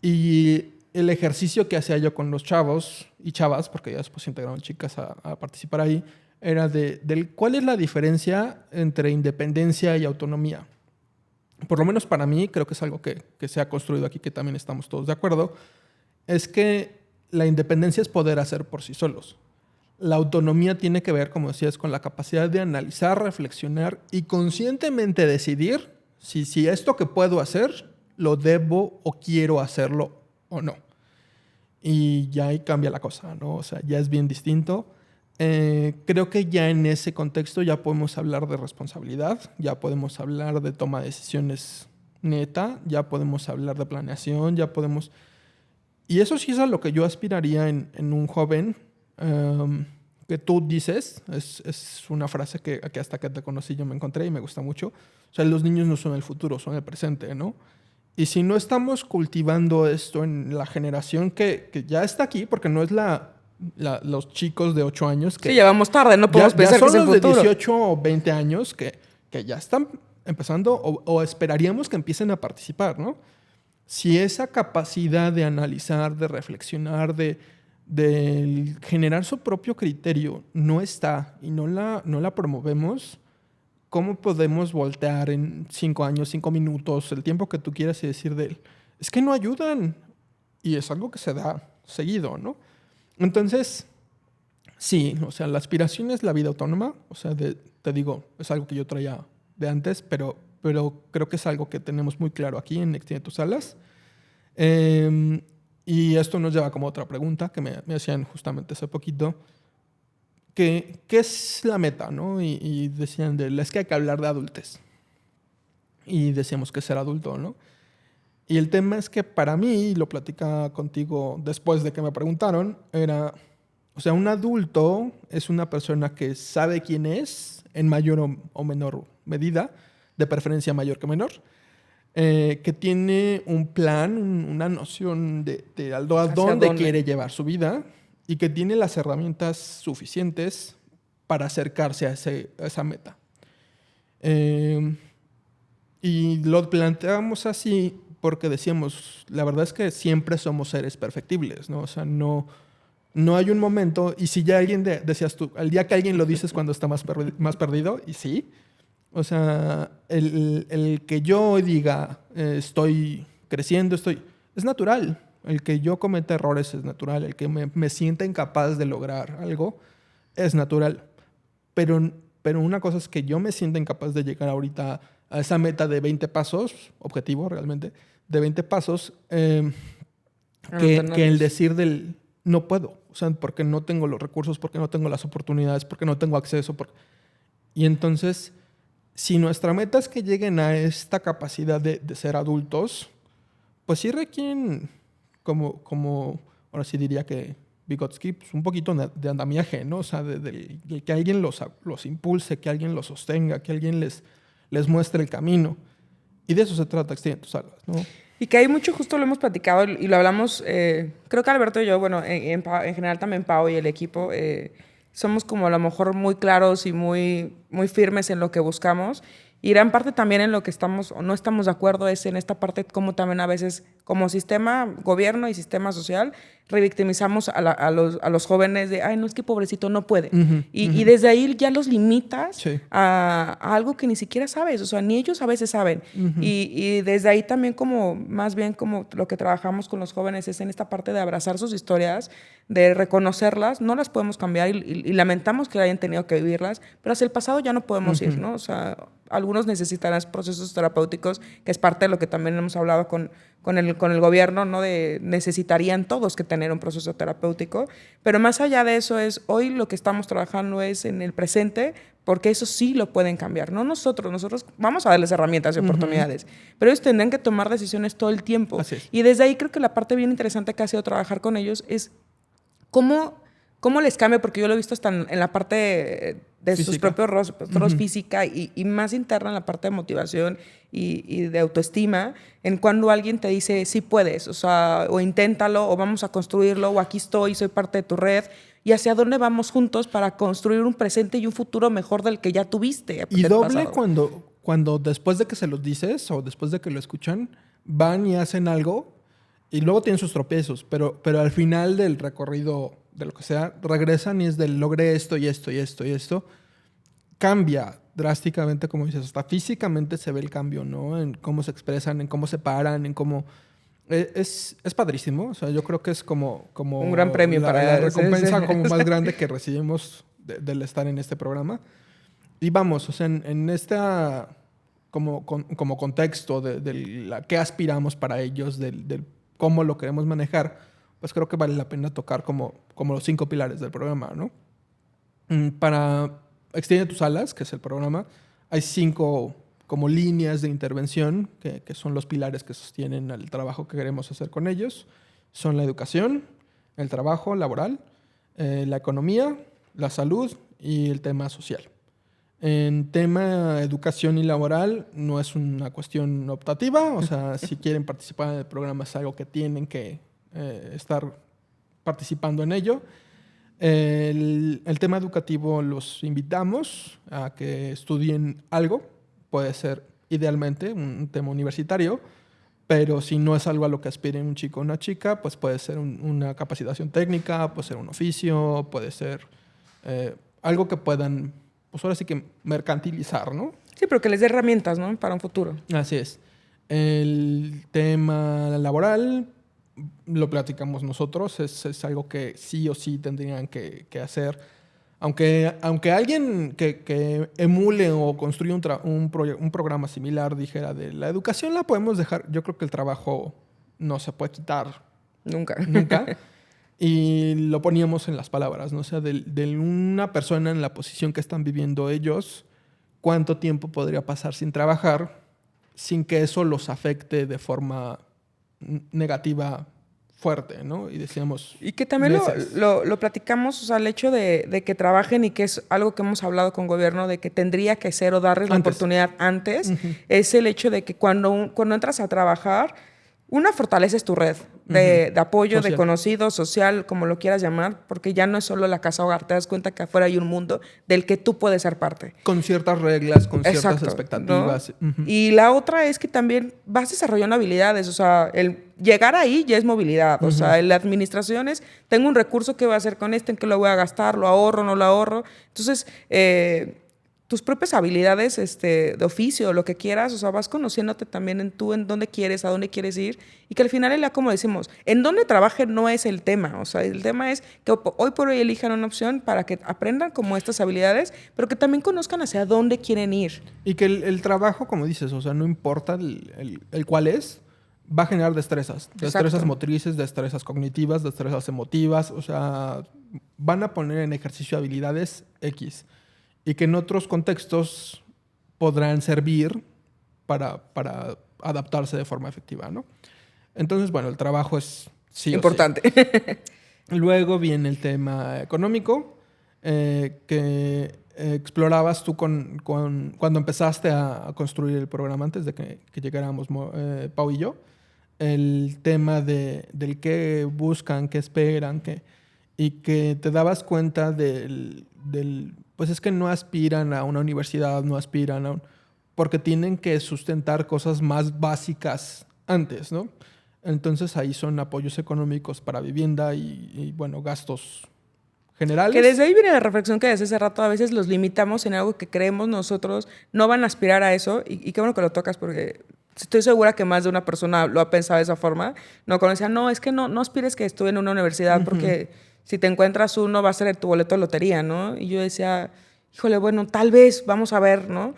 Y el ejercicio que hacía yo con los chavos y chavas, porque ya después se integraron chicas a participar ahí, era del cuál es la diferencia entre independencia y autonomía. Por lo menos para mí, creo que es algo que se ha construido aquí, que también estamos todos de acuerdo, es que la independencia es poder hacer por sí solos. La autonomía tiene que ver, como decías, con la capacidad de analizar, reflexionar y conscientemente decidir si esto que puedo hacer lo debo o quiero hacerlo o no. Y ya ahí cambia la cosa, ¿no? O sea, ya es bien distinto. Creo que ya en ese contexto ya podemos hablar de responsabilidad, ya podemos hablar de toma de decisiones neta, ya podemos hablar de planeación, ya podemos... Y eso sí es a lo que yo aspiraría en un joven que tú dices, es una frase que hasta que te conocí yo me encontré y me gusta mucho. O sea, los niños no son el futuro, son el presente, ¿no? Y si no estamos cultivando esto en la generación que ya está aquí, porque no es los chicos de 8 años que... Sí, ya vamos tarde, no podemos pensar que es el futuro. Ya son los de 18 o 20 años que ya están empezando o esperaríamos que empiecen a participar, ¿no? Si esa capacidad de analizar, de reflexionar, de generar su propio criterio no está y no la promovemos, ¿cómo podemos voltear en 5 años, 5 minutos, el tiempo que tú quieras y decir de él? Es que no ayudan. Y es algo que se da seguido, ¿no? Entonces, Sí, o sea, la aspiración es la vida autónoma. O sea, te digo, es algo que yo traía de antes, pero creo que es algo que tenemos muy claro aquí en Extiende tus alas. Y esto nos lleva como a otra pregunta que me hacían justamente hace poquito. ¿Qué es la meta, no? Y decían, es que hay que hablar de adultez. Y decíamos que ser adulto, ¿no? Y el tema es que para mí, y lo platicaba contigo después de que me preguntaron, era, o sea, un adulto es una persona que sabe quién es en mayor o menor medida, de preferencia mayor que menor, que tiene un plan, una noción de a dónde quiere llevar su vida y que tiene las herramientas suficientes para acercarse a esa meta. Y lo planteamos así porque decíamos, la verdad es que siempre somos seres perfectibles, ¿no? O sea, no hay un momento, y si ya alguien, decías tú, al día que alguien lo dices cuando está más perdido, y sí, o sea, el que yo diga, estoy creciendo, es natural. El que yo cometa errores es natural. El que me sienta incapaz de lograr algo es natural. Pero una cosa es que yo me sienta incapaz de llegar ahorita a esa meta de 20 pasos, objetivo realmente, de 20 pasos, que el decir del no puedo. O sea, porque no tengo los recursos, porque no tengo las oportunidades, porque no tengo acceso. Y entonces, si nuestra meta es que lleguen a esta capacidad de ser adultos, pues sí requieren, como ahora sí diría que Vygotsky, pues un poquito de andamiaje, ¿no? O sea, de que alguien los impulse, que alguien los sostenga, que alguien les muestre el camino. Y de eso se trata Extiende tus alas, ¿no? Y que hay mucho, justo lo hemos platicado y lo hablamos, creo que Alberto y yo, bueno, en general también Pau y el equipo, somos como a lo mejor muy claros y muy, muy firmes en lo que buscamos. Y gran parte también en lo que estamos o no estamos de acuerdo es en esta parte como también a veces como sistema, gobierno y sistema social, revictimizamos a los jóvenes de, ay, no, es que pobrecito no puede. Y desde ahí ya los limitas a algo que ni siquiera sabes, o sea, ni ellos a veces saben. Y desde ahí también como, más bien como lo que trabajamos con los jóvenes es en esta parte de abrazar sus historias, de reconocerlas, no las podemos cambiar y lamentamos que hayan tenido que vivirlas, pero hacia el pasado ya no podemos ir, ¿no? O sea, algunos necesitarán procesos terapéuticos, que es parte de lo que también hemos hablado con el gobierno, ¿no? De necesitarían todos que tener un proceso terapéutico, pero más allá de eso es, hoy lo que estamos trabajando es en el presente, porque eso sí lo pueden cambiar, no nosotros vamos a darles herramientas y oportunidades, pero ellos tendrán que tomar decisiones todo el tiempo. Y desde ahí creo que la parte bien interesante que ha sido trabajar con ellos es cómo les cambia, porque yo lo he visto hasta en la parte de sus propios rostros, física y más interna en la parte de motivación y de autoestima, en cuando alguien te dice, sí puedes, o sea, o inténtalo, o vamos a construirlo, o aquí estoy, soy parte de tu red, y hacia dónde vamos juntos para construir un presente y un futuro mejor del que ya tuviste. Y doble cuando después de que se los dices o después de que lo escuchan, van y hacen algo y luego tienen sus tropiezos, pero al final del recorrido, de lo que sea, regresan y es del logré esto y esto y esto y esto. Cambia drásticamente, como dices, hasta físicamente se ve el cambio, ¿no? En cómo se expresan, en cómo se paran, en cómo... Es padrísimo. O sea, yo creo que es como un gran premio la recompensa como más grande que recibimos del estar en este programa. Y vamos, o sea, en esta... como contexto de qué aspiramos para ellos, del cómo lo queremos manejar, pues creo que vale la pena tocar como los 5 pilares del programa, ¿no? Para Extiende tus alas, que es el programa, hay 5 como líneas de intervención que son los pilares que sostienen el trabajo que queremos hacer con ellos. Son la educación, el trabajo laboral, la economía, la salud y el tema social. En tema educación y laboral no es una cuestión optativa, o sea, si quieren participar en el programa es algo que tienen que estar participando en ello. El tema educativo los invitamos a que estudien algo, puede ser idealmente un tema universitario, pero si no es algo a lo que aspire un chico o una chica, pues puede ser una capacitación técnica, puede ser un oficio, puede ser algo que puedan, pues ahora sí que mercantilizar, ¿no? Sí, pero que les dé herramientas, ¿no? Para un futuro. Así es. El tema laboral, lo platicamos nosotros, es algo que sí o sí tendrían que hacer. Aunque alguien que emule o construya un programa similar dijera de la educación la podemos dejar, yo creo que el trabajo no se puede quitar Nunca. nunca. Y lo poníamos en las palabras, ¿no? O sea, de una persona en la posición que están viviendo ellos, ¿cuánto tiempo podría pasar sin trabajar sin que eso los afecte de forma negativa fuerte, ¿no? Y decíamos... Y que también lo platicamos, o sea, el hecho de que trabajen y que es algo que hemos hablado con gobierno, de que tendría que ser o darles la oportunidad antes, es el hecho de que cuando entras a trabajar, una, fortaleces tu red de apoyo, social, de conocidos, social, como lo quieras llamar, porque ya no es solo la casa hogar, te das cuenta que afuera hay un mundo del que tú puedes ser parte. Con ciertas reglas, con ciertas expectativas. ¿No? Y la otra es que también vas desarrollando habilidades, o sea, el llegar ahí ya es movilidad, o sea, en la administración es, tengo un recurso, ¿qué voy a hacer con esto? ¿En qué lo voy a gastar? ¿Lo ahorro? ¿No lo ahorro? Entonces, tus propias habilidades de oficio, lo que quieras, o sea, vas conociéndote también en dónde quieres, a dónde quieres ir, y que al final, como decimos, en dónde trabaje no es el tema, o sea, el tema es que hoy por hoy elijan una opción para que aprendan como estas habilidades, pero que también conozcan hacia dónde quieren ir. Y que el trabajo, como dices, o sea, no importa el cuál es, va a generar destrezas motrices, destrezas cognitivas, destrezas emotivas, o sea, van a poner en ejercicio habilidades X. Y que en otros contextos podrán servir para adaptarse de forma efectiva, ¿no? Entonces, bueno, el trabajo es sí importante. O sí. Luego viene el tema económico, que explorabas tú cuando empezaste a construir el programa antes de que llegáramos Pau y yo, el tema del qué buscan, qué esperan, y que te dabas cuenta del pues es que no aspiran a una universidad, no aspiran porque tienen que sustentar cosas más básicas antes, ¿no? Entonces ahí son apoyos económicos para vivienda y bueno, gastos generales. Que desde ahí viene la reflexión que desde hace rato a veces los limitamos en algo que creemos nosotros no van a aspirar a eso, y qué bueno que lo tocas porque estoy segura que más de una persona lo ha pensado de esa forma, no, cuando decía, no, es que no aspires que estudie en una universidad porque si te encuentras uno va a ser tu boleto de lotería, ¿no? Y yo decía, híjole, bueno, tal vez, vamos a ver, ¿no?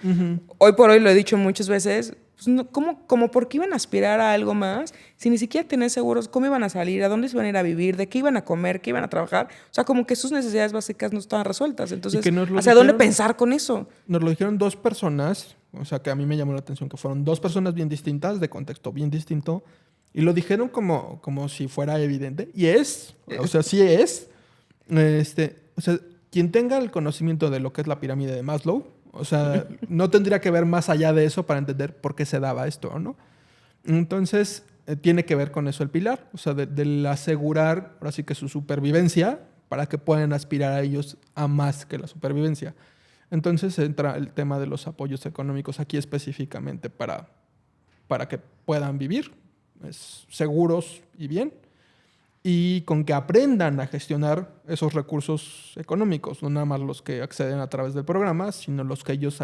Hoy por hoy lo he dicho muchas veces, pues no, ¿cómo por qué iban a aspirar a algo más si ni siquiera tenían seguros cómo iban a salir, a dónde se iban a ir a vivir, de qué iban a comer, qué iban a trabajar? O sea, como que sus necesidades básicas no estaban resueltas. Entonces, ¿hacia dónde pensar con eso? Nos lo dijeron dos personas, o sea, que a mí me llamó la atención que fueron dos personas bien distintas, de contexto bien distinto, y lo dijeron como si fuera evidente. Y o sea, sí es. O sea, quien tenga el conocimiento de lo que es la pirámide de Maslow, o sea, no tendría que ver más allá de eso para entender por qué se daba esto, ¿no? Entonces, tiene que ver con eso el pilar, o sea, del asegurar, ahora sí que su supervivencia, para que puedan aspirar a ellos a más que la supervivencia. Entonces entra el tema de los apoyos económicos aquí específicamente para que puedan vivir seguros y bien, y con que aprendan a gestionar esos recursos económicos, no nada más los que acceden a través del programa, sino los que ellos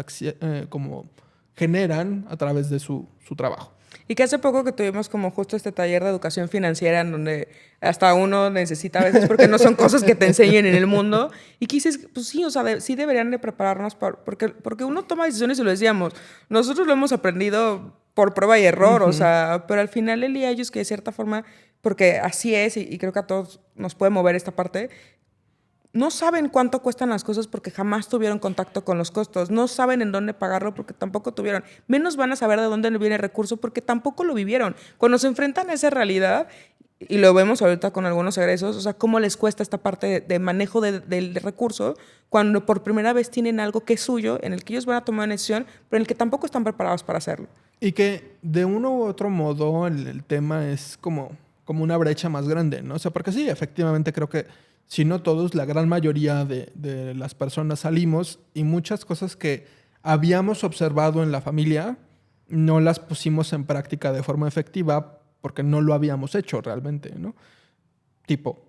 como generan a través de su trabajo. Y que hace poco que tuvimos como justo este taller de educación financiera en donde hasta uno necesita a veces porque no son cosas que te enseñen en el mundo, y que dices, pues sí, o sea, sí deberían de prepararnos porque uno toma decisiones y lo decíamos, nosotros lo hemos aprendido por prueba y error, o sea, pero al final el día ellos que de cierta forma, porque así es y creo que a todos nos puede mover esta parte, no saben cuánto cuestan las cosas porque jamás tuvieron contacto con los costos. No saben en dónde pagarlo porque tampoco tuvieron. Menos van a saber de dónde viene el recurso porque tampoco lo vivieron. Cuando se enfrentan a esa realidad, y lo vemos ahorita con algunos egresos, o sea, cómo les cuesta esta parte de manejo del recurso cuando por primera vez tienen algo que es suyo, en el que ellos van a tomar una decisión, pero en el que tampoco están preparados para hacerlo. Y que de uno u otro modo el tema es como una brecha más grande, ¿no? O sea, porque sí, efectivamente creo que si no todos, la gran mayoría de las personas salimos y muchas cosas que habíamos observado en la familia no las pusimos en práctica de forma efectiva porque no lo habíamos hecho realmente, ¿no? Tipo,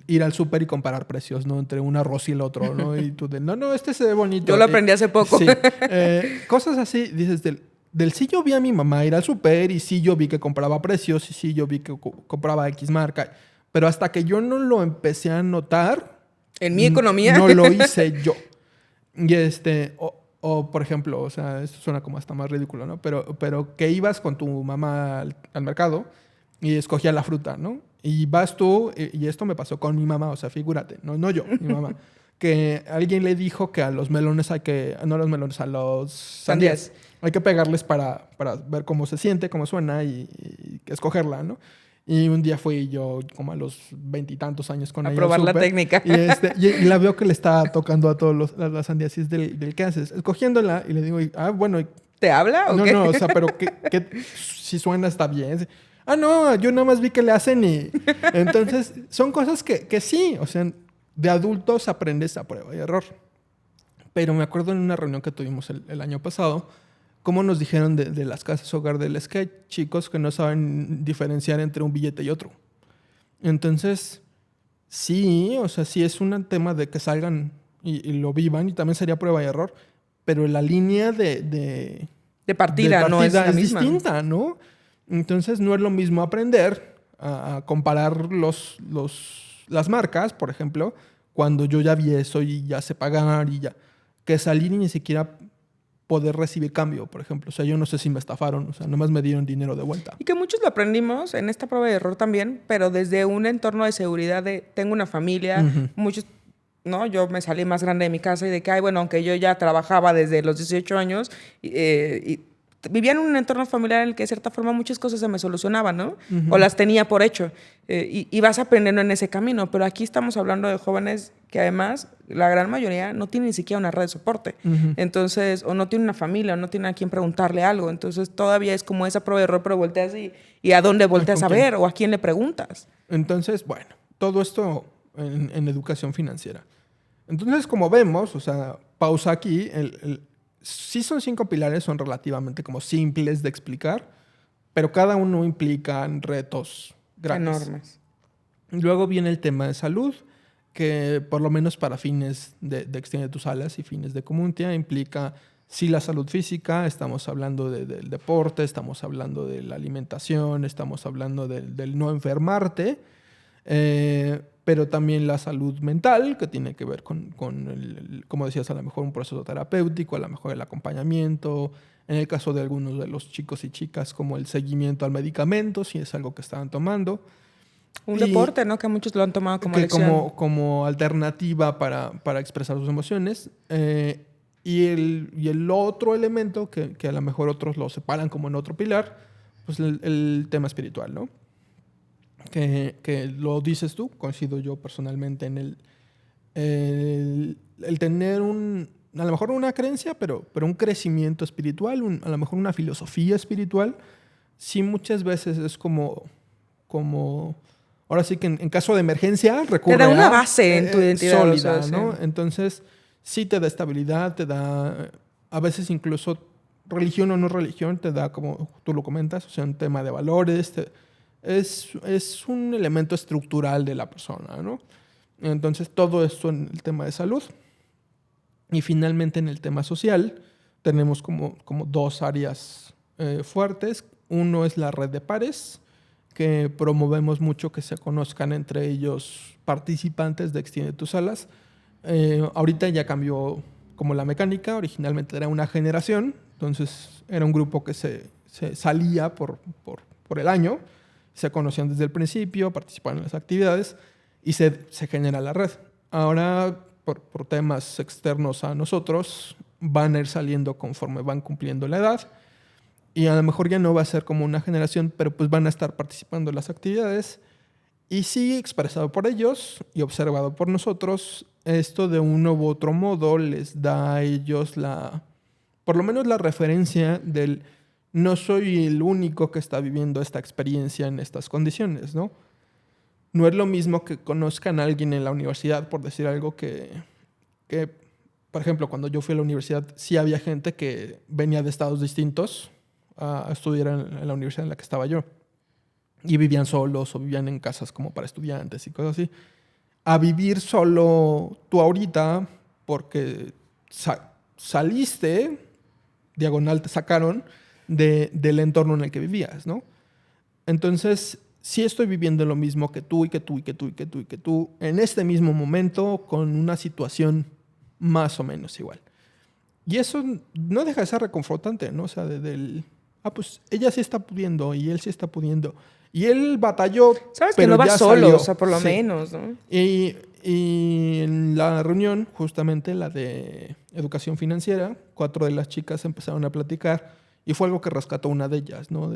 ir al súper y comparar precios, ¿no? Entre un arroz y el otro, ¿no? Y tú no, este se ve bonito. Yo lo aprendí hace poco. Sí. Cosas así, dices, del sí yo vi a mi mamá ir al súper y sí yo vi que compraba precios y sí yo vi que compraba X marca. Pero hasta que yo no lo empecé a notar, En mi economía. no lo hice yo. Y o por ejemplo, o sea, esto suena como hasta más ridículo, ¿no? Pero que ibas con tu mamá al mercado y escogía la fruta, ¿no? Y vas tú, y esto me pasó con mi mamá, o sea, figúrate, no yo, mi mamá, que alguien le dijo que a los melones no a los melones, a los sandías, hay que pegarles para ver cómo se siente, cómo suena y escogerla, ¿no? Y un día fui yo como a los 20 y tantos años con A ella. probar la técnica. Y la veo que le está tocando a todos las sandías y es del ¿qué haces? Escogiéndola y le digo, bueno. ¿Te habla o qué? No, o sea, pero si suena está bien. No, yo nada más vi que le hacen y... Entonces, son cosas que sí, o sea, de adultos aprendes a prueba y error. Pero me acuerdo en una reunión que tuvimos el año pasado, cómo nos dijeron de las casas hogar del que hay chicos que no saben diferenciar entre un billete y otro. Entonces, sí, o sea, sí es un tema de que salgan y lo vivan y también sería prueba y error, pero la línea de partida no es la misma. distinta, ¿no? Entonces, no es lo mismo aprender a comparar las marcas, por ejemplo, cuando yo ya vi eso y ya sé pagar y ya, que salir y ni siquiera poder recibir cambio, por ejemplo. O sea, yo no sé si me estafaron, o sea, nomás me dieron dinero de vuelta. Y que muchos lo aprendimos en esta prueba de error también, pero desde un entorno de seguridad de tengo una familia, muchos, ¿no? Yo me salí más grande de mi casa y de que, bueno, aunque yo ya trabajaba desde los 18 años y vivía en un entorno familiar en el que de cierta forma muchas cosas se me solucionaban, ¿no? O las tenía por hecho. Y vas aprendiendo en ese camino. Pero aquí estamos hablando de jóvenes que además, la gran mayoría, no tienen ni siquiera una red de soporte. Entonces, o no tiene una familia, o no tiene a quién preguntarle algo. Entonces, todavía es como esa prueba de error, pero volteas y ¿a dónde volteas a ver? ¿O a quién le preguntas? Entonces, bueno, todo esto en educación financiera. Entonces, como vemos, o sea, pausa aquí, sí son 5 pilares, son relativamente como simples de explicar, pero cada uno implica retos grandes. Enormes. Luego viene el tema de salud, que por lo menos para fines de Extiende tus alas y fines de Comuntia implica sí la salud física, estamos hablando del deporte, estamos hablando de la alimentación, estamos hablando del no enfermarte, pero también la salud mental, que tiene que ver con como decías, a lo mejor un proceso terapéutico, a lo mejor el acompañamiento, en el caso de algunos de los chicos y chicas, como el seguimiento al medicamento, si es algo que estaban tomando. Un deporte, ¿no? Que muchos lo han tomado como elección. Como alternativa para expresar sus emociones. Y el otro elemento, que a lo mejor otros lo separan como en otro pilar, pues el tema espiritual, ¿no? Que lo dices tú, coincido yo personalmente en el tener a lo mejor una creencia, pero un crecimiento espiritual, a lo mejor una filosofía espiritual, sí muchas veces es como ahora sí que en caso de emergencia recurre te da una base en tu identidad sólida, o sea, ¿no? sí. Entonces sí te da estabilidad, te da a veces incluso religión o no religión, te da, como tú lo comentas, o sea, un tema de valores, es un elemento estructural de la persona, ¿no? Entonces, todo esto en el tema de salud. Y finalmente, en el tema social, tenemos como 2 áreas fuertes. Uno es la red de pares, que promovemos mucho que se conozcan entre ellos participantes de Extiende tus alas. Ahorita ya cambió como la mecánica. Originalmente era una generación, entonces era un grupo que se salía por el año. Se conocían desde el principio, participaban en las actividades y se genera la red. Ahora, por temas externos a nosotros, van a ir saliendo conforme van cumpliendo la edad y a lo mejor ya no va a ser como una generación, pero pues van a estar participando en las actividades y sí, expresado por ellos y observado por nosotros, esto de uno u otro modo les da a ellos por lo menos la referencia del no soy el único que está viviendo esta experiencia en estas condiciones, ¿no? No es lo mismo que conozcan a alguien en la universidad, por decir algo que, por ejemplo, cuando yo fui a la universidad, sí había gente que venía de estados distintos a estudiar en la universidad en la que estaba yo. Y vivían solos o vivían en casas como para estudiantes y cosas así. A vivir solo tú ahorita porque saliste, diagonal te sacaron, del entorno en el que vivías, ¿no? Entonces, sí estoy viviendo lo mismo que tú y que tú y que tú y que tú y que tú en este mismo momento con una situación más o menos igual. Y eso no deja de ser reconfortante, ¿no? O sea, pues ella sí está pudiendo y él sí está pudiendo. Y él batalló, Sabes que pero no vas ya solo, salió. o sea, por lo Sí. menos, ¿no? Y en la reunión, justamente la de educación financiera, 4 de las chicas empezaron a platicar y fue algo que rescató una de ellas, ¿no?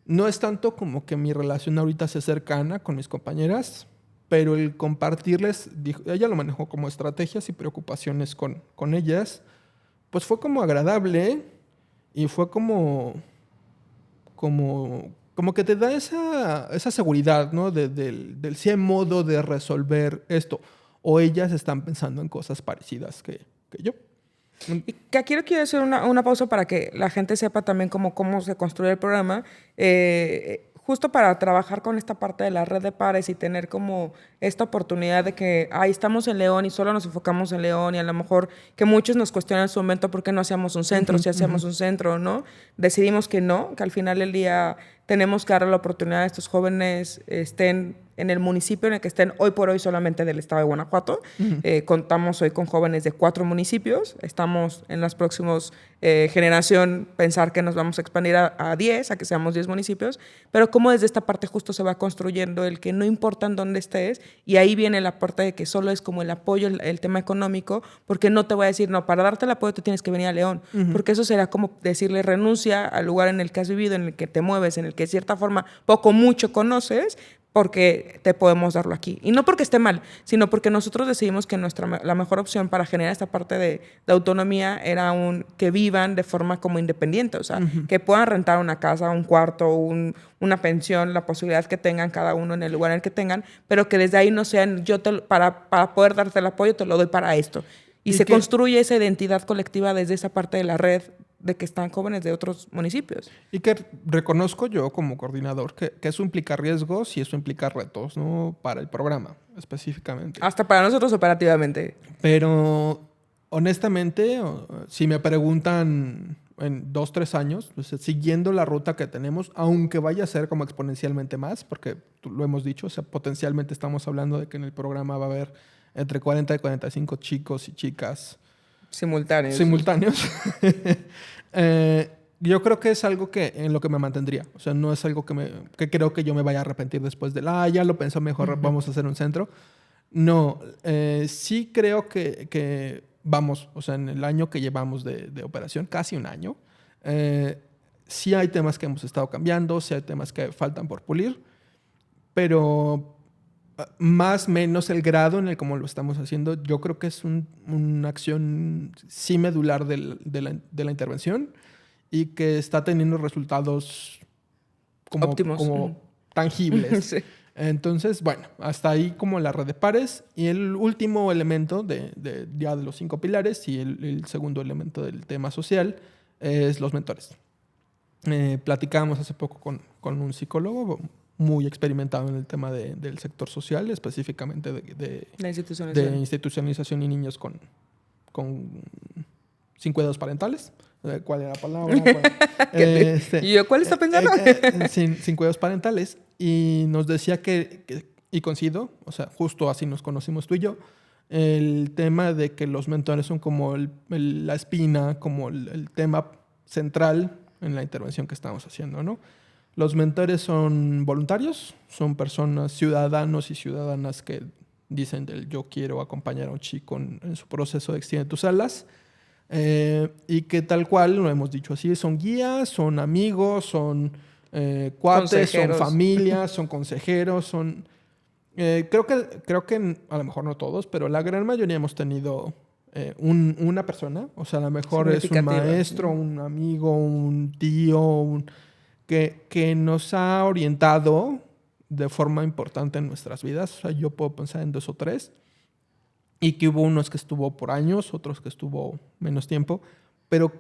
No es tanto como que mi relación ahorita sea cercana con mis compañeras, pero el compartirles, ella lo manejó como estrategias y preocupaciones con ellas, pues fue como agradable y fue como que te da esa seguridad, ¿no? Del sí hay modo de resolver esto. O ellas están pensando en cosas parecidas que yo. Y que aquí quiero hacer una pausa para que la gente sepa también cómo se construye el programa. Justo para trabajar con esta parte de la red de pares y tener como esta oportunidad de que ahí estamos en León y solo nos enfocamos en León y a lo mejor que muchos nos cuestionan en su momento por qué no hacíamos un centro, si hacíamos un centro o no. Decidimos que no, que al final del día tenemos que darle la oportunidad a estos jóvenes estén en el municipio en el que estén hoy por hoy solamente del estado de Guanajuato. Contamos hoy con jóvenes de 4 municipios. Estamos en los próximos generación pensar que nos vamos a expandir a 10, a que seamos 10 municipios, pero cómo desde esta parte justo se va construyendo el que no importa en dónde estés, y ahí viene la parte de que solo es como el apoyo, el tema económico, porque no te voy a decir, no, para darte el apoyo tú tienes que venir a León, porque eso será como decirle renuncia al lugar en el que has vivido, en el que te mueves, en el que de cierta forma poco o mucho conoces, porque te podemos darlo aquí. Y no porque esté mal, sino porque nosotros decidimos que la mejor opción para generar esta parte de autonomía era que vivan de forma como independiente, o sea, que puedan rentar una casa, un cuarto, una pensión, la posibilidad que tengan cada uno en el lugar en el que tengan, pero que desde ahí no sean, para poder darte el apoyo te lo doy para esto. Y se construye esa identidad colectiva desde esa parte de la red de que están jóvenes de otros municipios. Y que reconozco yo como coordinador que eso implica riesgos y eso implica retos, ¿no? Para el programa, específicamente. Hasta para nosotros operativamente. Pero, honestamente, si me preguntan en 2, 3 años, pues, siguiendo la ruta que tenemos, aunque vaya a ser como exponencialmente más, porque lo hemos dicho, o sea, potencialmente estamos hablando de que en el programa va a haber entre 40 y 45 chicos y chicas simultáneos. Yo creo que es algo en lo que me mantendría. O sea, no es algo que creo que yo me vaya a arrepentir después ya lo pensó mejor, vamos a hacer un centro. No, sí creo que vamos, o sea, en el año que llevamos de operación, casi un año, sí hay temas que hemos estado cambiando, sí hay temas que faltan por pulir, pero más o menos el grado en el cómo lo estamos haciendo, yo creo que es una acción sí medular de la intervención y que está teniendo resultados óptimos, como tangibles. Sí. Entonces, bueno, hasta ahí como la red de pares. Y el último elemento ya de los 5 pilares y el segundo elemento del tema social es los mentores. Platicábamos hace poco con un psicólogo muy experimentado en el tema del sector social, específicamente de institucionalización y niños con sin cuidados parentales. ¿Cuál era la palabra? ¿Y yo cuál está pensando? Sin cuidados parentales. Y nos decía y coincido, o sea, justo así nos conocimos tú y yo, el tema de que los mentores son como la espina, como el tema central en la intervención que estamos haciendo, ¿no? Los mentores son voluntarios, son personas, ciudadanos y ciudadanas que dicen yo quiero acompañar a un chico en su proceso de Extiende tus alas. Y que tal cual, lo hemos dicho así, son guías, son amigos, son cuates, son familias, son consejeros, son... creo que a lo mejor no todos, pero la gran mayoría hemos tenido una persona, o sea, a lo mejor es un maestro, un amigo, un tío, que nos ha orientado de forma importante en nuestras vidas. O sea, yo puedo pensar en 2 o 3. Y que hubo unos que estuvo por años, otros que estuvo menos tiempo. Pero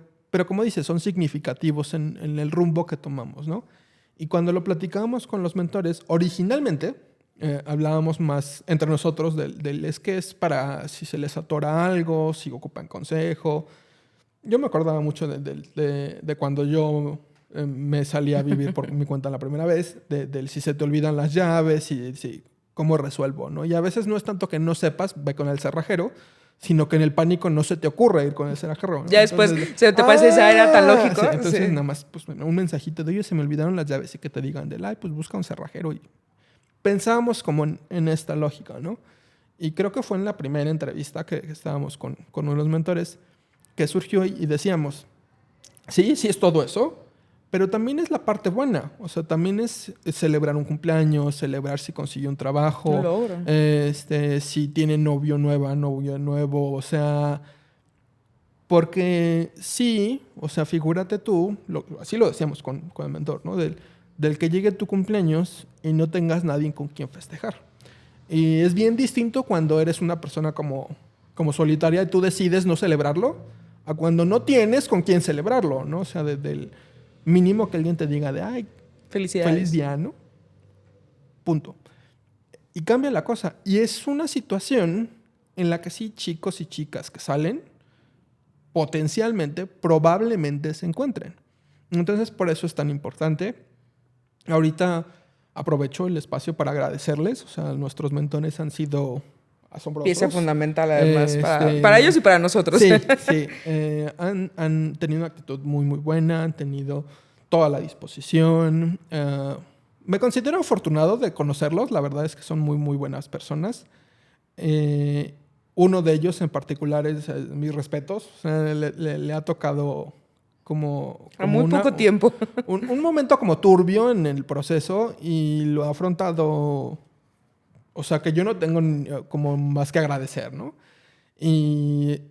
como dices, son significativos en el rumbo que tomamos, ¿no? Y cuando lo platicábamos con los mentores, originalmente hablábamos más entre nosotros es que es para si se les atora algo, si ocupan consejo. Yo me acordaba mucho de cuando yo me salí a vivir por mi cuenta la primera vez, del si se te olvidan las llaves y si, cómo resuelvo, ¿no? Y a veces no es tanto que no sepas, ve con el cerrajero, sino que en el pánico no se te ocurre ir con el cerrajero, ¿no? Ya después Entonces, se te parece esa era tan lógico. sí, entonces Sí. nada más pues, bueno, un mensajito de, oye, se me olvidaron las llaves y que te digan ay, pues busca un cerrajero. Y pensábamos como en esta lógica, ¿no? Y creo que fue en la primera entrevista que estábamos con uno de los mentores que surgió y decíamos, sí, sí es todo eso, pero también es la parte buena. O sea, también es celebrar un cumpleaños, celebrar si consiguió un Un trabajo, logro. si tiene novio nueva, novio nuevo, o sea, porque sí, o sea, figúrate tú, así lo decíamos con el mentor, ¿no? Del que llegue tu cumpleaños y no tengas nadie con quien festejar. Y es bien distinto cuando eres una persona como solitaria y tú decides no celebrarlo, a cuando no tienes con quién celebrarlo, ¿no? O sea, desde el mínimo que alguien te diga de, ay, Felicidades. feliz día, ¿no? Punto. Y cambia la cosa. Y es una situación en la que sí, chicos y chicas que salen, potencialmente, probablemente se encuentren. Entonces, por eso es tan importante. Ahorita aprovecho el espacio para agradecerles. O sea, nuestros mentores han sido asombrosos. Pieza fundamental, además, para ellos y para nosotros. Sí, sí. Han tenido una actitud muy, muy buena, han tenido toda la disposición. Me considero afortunado de conocerlos. La verdad es que son muy, muy buenas personas. Uno de ellos en particular es mis respetos. O sea, le ha tocado como A muy poco tiempo. un momento como turbio en el proceso y lo ha afrontado, o sea, que yo no tengo como más que agradecer, ¿no? Y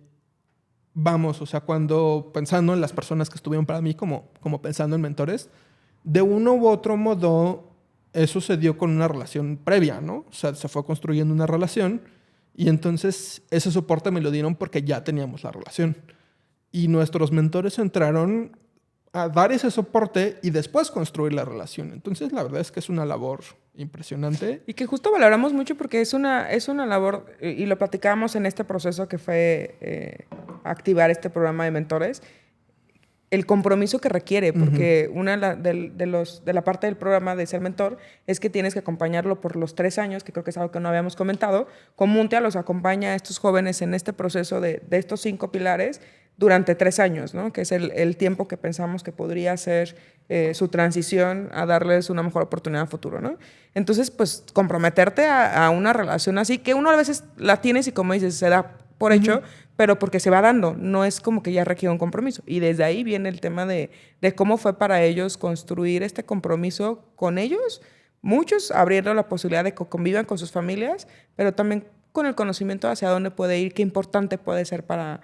vamos, o sea, cuando pensando en las personas que estuvieron para mí, como pensando en mentores, de uno u otro modo, eso se dio con una relación previa, ¿no? O sea, se fue construyendo una relación y entonces ese soporte me lo dieron porque ya teníamos la relación. Y nuestros mentores entraron a dar ese soporte y después construir la relación. Entonces, la verdad es que es una labor impresionante. Y que justo valoramos mucho porque es una labor, y lo platicábamos en este proceso que fue activar este programa de mentores, el compromiso que requiere, porque una de la parte del programa de ser mentor es que tienes que acompañarlo por los 3 años, que creo que es algo que no habíamos comentado. Comuntia los acompaña a estos jóvenes en este proceso de estos 5 pilares durante 3 años, ¿no? Que es el tiempo que pensamos que podría ser su transición a darles una mejor oportunidad a futuro, ¿no? Entonces, pues, comprometerte a una relación así, que uno a veces la tienes y como dices, se da por hecho, pero porque se va dando, no es como que ya requiere un compromiso. Y desde ahí viene el tema de cómo fue para ellos construir este compromiso con ellos, muchos abriendo la posibilidad de que convivan con sus familias, pero también con el conocimiento hacia dónde puede ir, qué importante puede ser para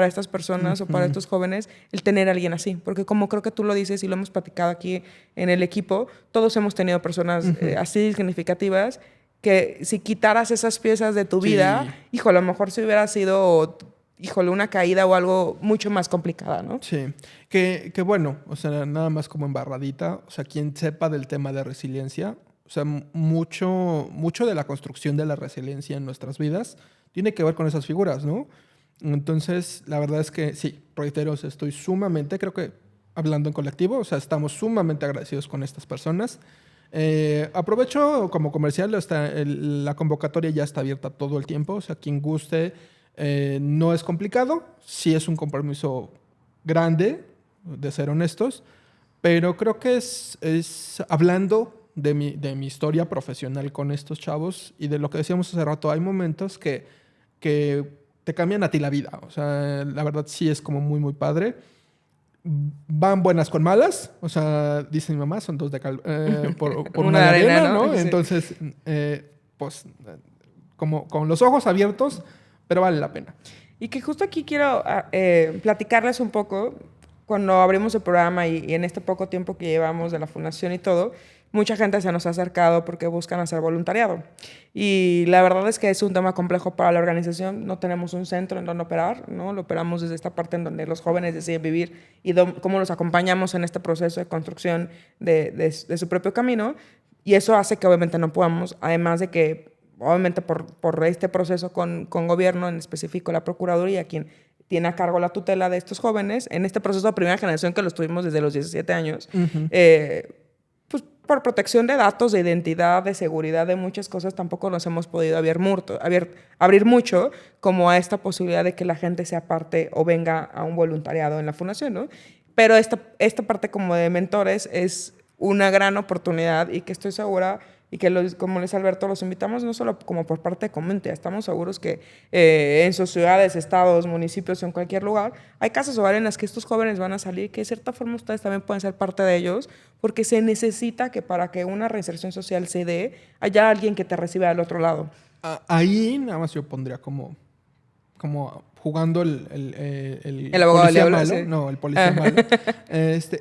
estas personas o para estos jóvenes el tener a alguien así. Porque como creo que tú lo dices y lo hemos platicado aquí en el equipo, todos hemos tenido personas así significativas que si quitaras esas piezas de tu vida, hijo, a lo mejor si hubiera sido, híjole, una caída o algo mucho más complicada, ¿no? Sí, que bueno, o sea, nada más como embarradita, o sea, quien sepa del tema de resiliencia, o sea, mucho de la construcción de la resiliencia en nuestras vidas tiene que ver con esas figuras, ¿no? Entonces, la verdad es que sí, reitero, o sea, estoy sumamente, creo que hablando en colectivo, o sea, estamos sumamente agradecidos con estas personas. Aprovecho como comercial, la convocatoria ya está abierta todo el tiempo, o sea, quien guste, no es complicado, sí es un compromiso grande, de ser honestos, pero creo que es hablando de mi historia profesional con estos chavos y de lo que decíamos hace rato, hay momentos que te cambian a ti la vida, o sea, la verdad sí es como muy, muy padre. Van buenas con malas, o sea, dice mi mamá, son 2 por una de arena, ¿no? Sí. Entonces, pues, como con los ojos abiertos, pero vale la pena. Y que justo aquí quiero platicarles un poco, cuando abrimos el programa y en este poco tiempo que llevamos de la fundación y todo, mucha gente se nos ha acercado porque buscan hacer voluntariado. Y la verdad es que es un tema complejo para la organización. No tenemos un centro en donde operar, ¿no? Lo operamos desde esta parte en donde los jóvenes deciden vivir y cómo los acompañamos en este proceso de construcción de su propio camino. Y eso hace que obviamente no podamos, además de que obviamente por este proceso con gobierno, en específico la Procuraduría, quien tiene a cargo la tutela de estos jóvenes en este proceso de primera generación que los tuvimos desde los 17 años. Pues por protección de datos, de identidad, de seguridad, de muchas cosas, tampoco nos hemos podido abrir mucho como a esta posibilidad de que la gente sea parte o venga a un voluntariado en la fundación, ¿no? Pero esta parte como de mentores es una gran oportunidad y que estoy segura y que, como Luis Alberto, los invitamos no solo como por parte de Comuntia, estamos seguros que en sus ciudades, estados, municipios o en cualquier lugar, hay casas hogar en las que estos jóvenes van a salir, que de cierta forma ustedes también pueden ser parte de ellos, porque se necesita que para que una reinserción social se dé, haya alguien que te reciba del otro lado. Ahí nada más yo pondría como jugando el abogado policía del diablo, malo. sí. No, el policía malo.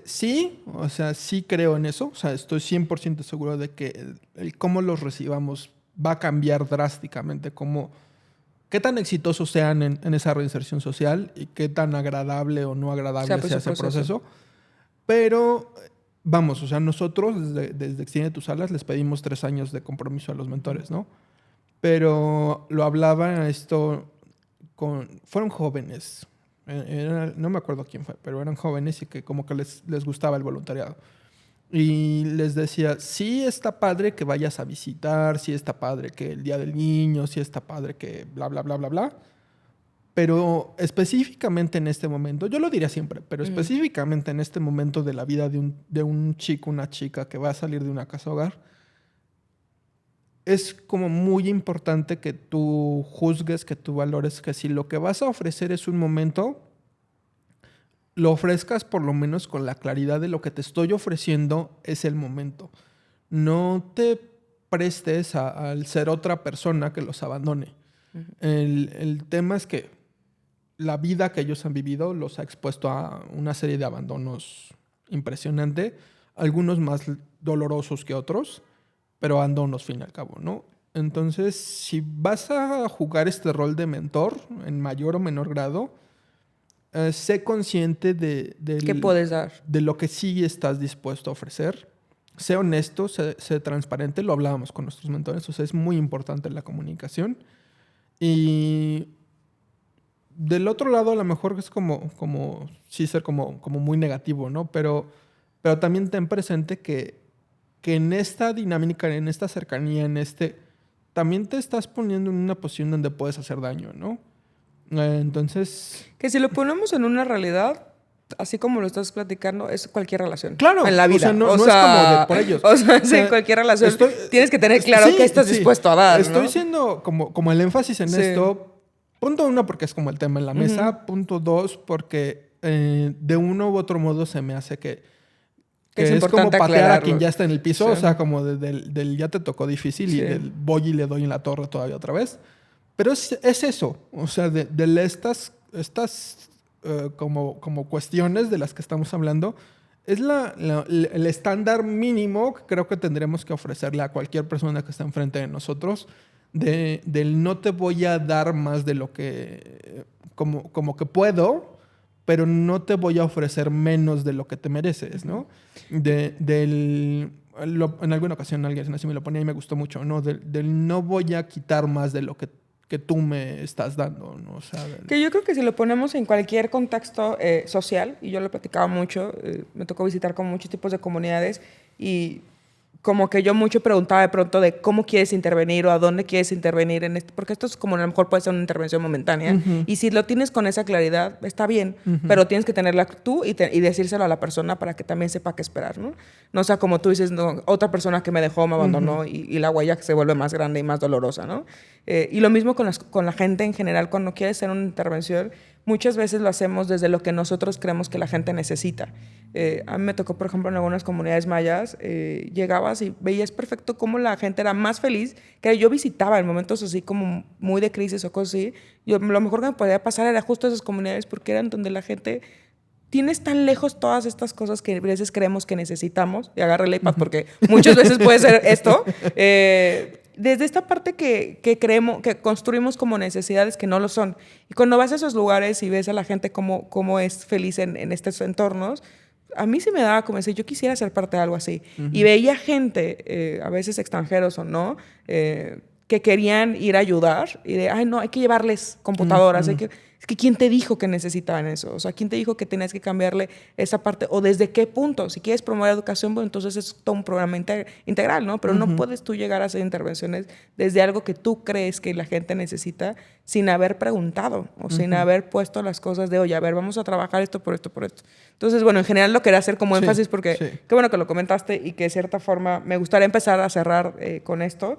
Sí, o sea, sí creo en eso. O sea, estoy 100% seguro de que el cómo los recibamos va a cambiar drásticamente qué tan exitosos sean en esa reinserción social y qué tan agradable o no agradable sea ese proceso. Pero, vamos, o sea, nosotros desde Extiende tus alas les pedimos 3 años de compromiso a los mentores, ¿no? Pero lo hablaba esto fueron jóvenes, no me acuerdo quién fue, pero eran jóvenes y que como que les gustaba el voluntariado. Y les decía, sí está padre que vayas a visitar, sí está padre que el Día del Niño, sí está padre que bla, bla, bla, bla, bla. Pero específicamente en este momento, yo lo diría siempre, pero específicamente en este momento de la vida de un chico, una chica que va a salir de una casa hogar, es como muy importante que tú juzgues, que tú valores, que si lo que vas a ofrecer es un momento, lo ofrezcas por lo menos con la claridad de lo que te estoy ofreciendo es el momento. No te prestes al ser otra persona que los abandone. El tema es que la vida que ellos han vivido los ha expuesto a una serie de abandonos impresionante, algunos más dolorosos que otros, pero abandonos, fin y al cabo, ¿no? Entonces, si vas a jugar este rol de mentor en mayor o menor grado, sé consciente ¿qué puedes dar? De lo que sí estás dispuesto a ofrecer. Sé honesto, sé transparente. Lo hablábamos con nuestros mentores. O sea, es muy importante la comunicación. Y del otro lado, a lo mejor es sí ser como muy negativo, ¿no? Pero también ten presente que en esta dinámica, en esta cercanía, también te estás poniendo en una posición donde puedes hacer daño, ¿no? Entonces... Que si lo ponemos en una realidad, así como lo estás platicando, es cualquier relación. Claro. En la vida. O sea, no es como de por ellos. O sea, sí, en cualquier relación tienes que tener claro qué estás dispuesto a dar, Estoy ¿no? siendo como el énfasis en esto. Punto 1, porque es como el tema en la mesa. Punto 2, porque de uno u otro modo se me hace que es como patear a quien ya está en el piso. Sí. O sea, como del ya te tocó difícil y del voy y le doy en la torre todavía otra vez. Pero es eso. O sea, de estas como cuestiones de las que estamos hablando, es el estándar mínimo que creo que tendremos que ofrecerle a cualquier persona que está enfrente de nosotros, del no te voy a dar más de lo que como que puedo, pero no te voy a ofrecer menos de lo que te mereces, ¿no? En alguna ocasión alguien así me lo ponía y me gustó mucho, ¿no? Del no voy a quitar más de lo que tú me estás dando, ¿no? O sea, que yo creo que si lo ponemos en cualquier contexto social, y yo lo platicaba mucho, me tocó visitar con muchos tipos de comunidades y como que yo mucho preguntaba de pronto de cómo quieres intervenir o a dónde quieres intervenir en esto, porque esto es como a lo mejor puede ser una intervención momentánea, y si lo tienes con esa claridad, está bien, pero tienes que tenerla tú y decírselo a la persona para que también sepa qué esperar, ¿no? No sea como tú dices, no, otra persona que me dejó, me abandonó y la huella que se vuelve más grande y más dolorosa, ¿no? Y lo mismo con la gente en general, cuando quieres hacer una intervención, muchas veces lo hacemos desde lo que nosotros creemos que la gente necesita. A mí me tocó, por ejemplo, en algunas comunidades mayas, llegabas y veías perfecto cómo la gente era más feliz, que yo visitaba en momentos así como muy de crisis o cosas así. Lo mejor que me podía pasar era justo esas comunidades porque eran donde la gente... Tienes tan lejos todas estas cosas que a veces creemos que necesitamos, y agarra el iPad porque muchas veces puede ser esto, desde esta parte que creemos, que construimos como necesidades que no lo son. Y cuando vas a esos lugares y ves a la gente cómo es feliz en estos entornos, a mí sí me daba como decir, yo quisiera ser parte de algo así. Y veía gente, a veces extranjeros o no, que querían ir a ayudar y de, ay, no, hay que llevarles computadoras, es que ¿quién te dijo que necesitaban eso? O sea, ¿quién te dijo que tenías que cambiarle esa parte? ¿O desde qué punto? Si quieres promover educación, bueno, entonces es todo un programa integral, ¿no? Pero no puedes tú llegar a hacer intervenciones desde algo que tú crees que la gente necesita sin haber preguntado o sin haber puesto las cosas de, oye, a ver, vamos a trabajar esto por esto, por esto. Entonces, bueno, en general lo quería hacer como énfasis porque qué bueno que lo comentaste y que de cierta forma me gustaría empezar a cerrar con esto.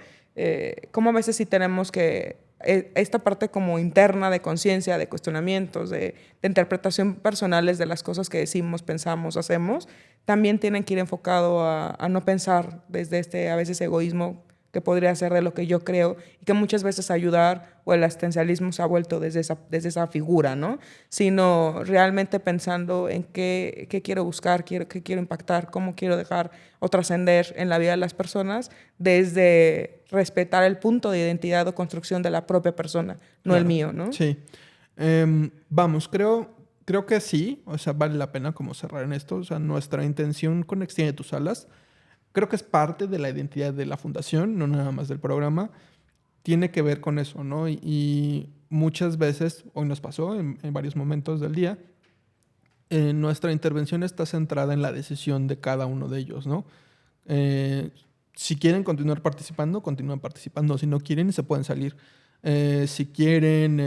Cómo a veces sí tenemos que esta parte como interna de conciencia, de cuestionamientos, de interpretación personales de las cosas que decimos, pensamos, hacemos, también tienen que ir enfocado a no pensar desde este a veces egoísmo que podría ser de lo que yo creo y que muchas veces ayudar o el asistencialismo se ha vuelto desde esa figura, ¿no? Sino realmente pensando en qué quiero buscar, qué quiero impactar, cómo quiero dejar o trascender en la vida de las personas desde respetar el punto de identidad o construcción de la propia persona, no el mío, ¿no? Sí. Vamos, creo que sí, o sea, vale la pena como cerrar en esto, o sea, nuestra intención con Extiende tus alas, creo que es parte de la identidad de la fundación, no nada más del programa, tiene que ver con eso, ¿no? Y muchas veces, hoy nos pasó en varios momentos del día, nuestra intervención está centrada en la decisión de cada uno de ellos, ¿no? Si quieren continuar participando, continúan participando. Si no quieren, se pueden salir. Si quieren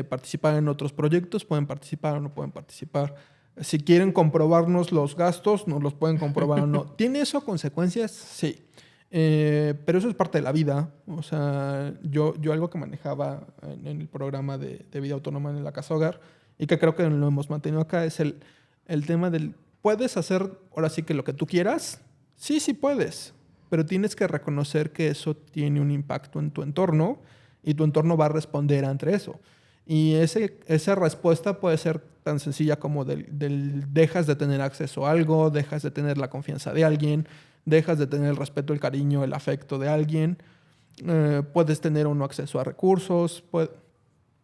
participar en otros proyectos, pueden participar o no pueden participar. Si quieren comprobarnos los gastos, nos los pueden comprobar o no. ¿Tiene eso consecuencias? Sí. Pero eso es parte de la vida. O sea, yo algo que manejaba en el programa de vida autónoma en la Casa Hogar y que creo que lo hemos mantenido acá es el tema del, ¿puedes hacer ahora sí que lo que tú quieras? Sí, sí puedes, pero tienes que reconocer que eso tiene un impacto en tu entorno y tu entorno va a responder ante eso. Y esa respuesta puede ser tan sencilla como dejas de tener acceso a algo, dejas de tener la confianza de alguien, dejas de tener el respeto, el cariño, el afecto de alguien, puedes tener o no acceso a recursos,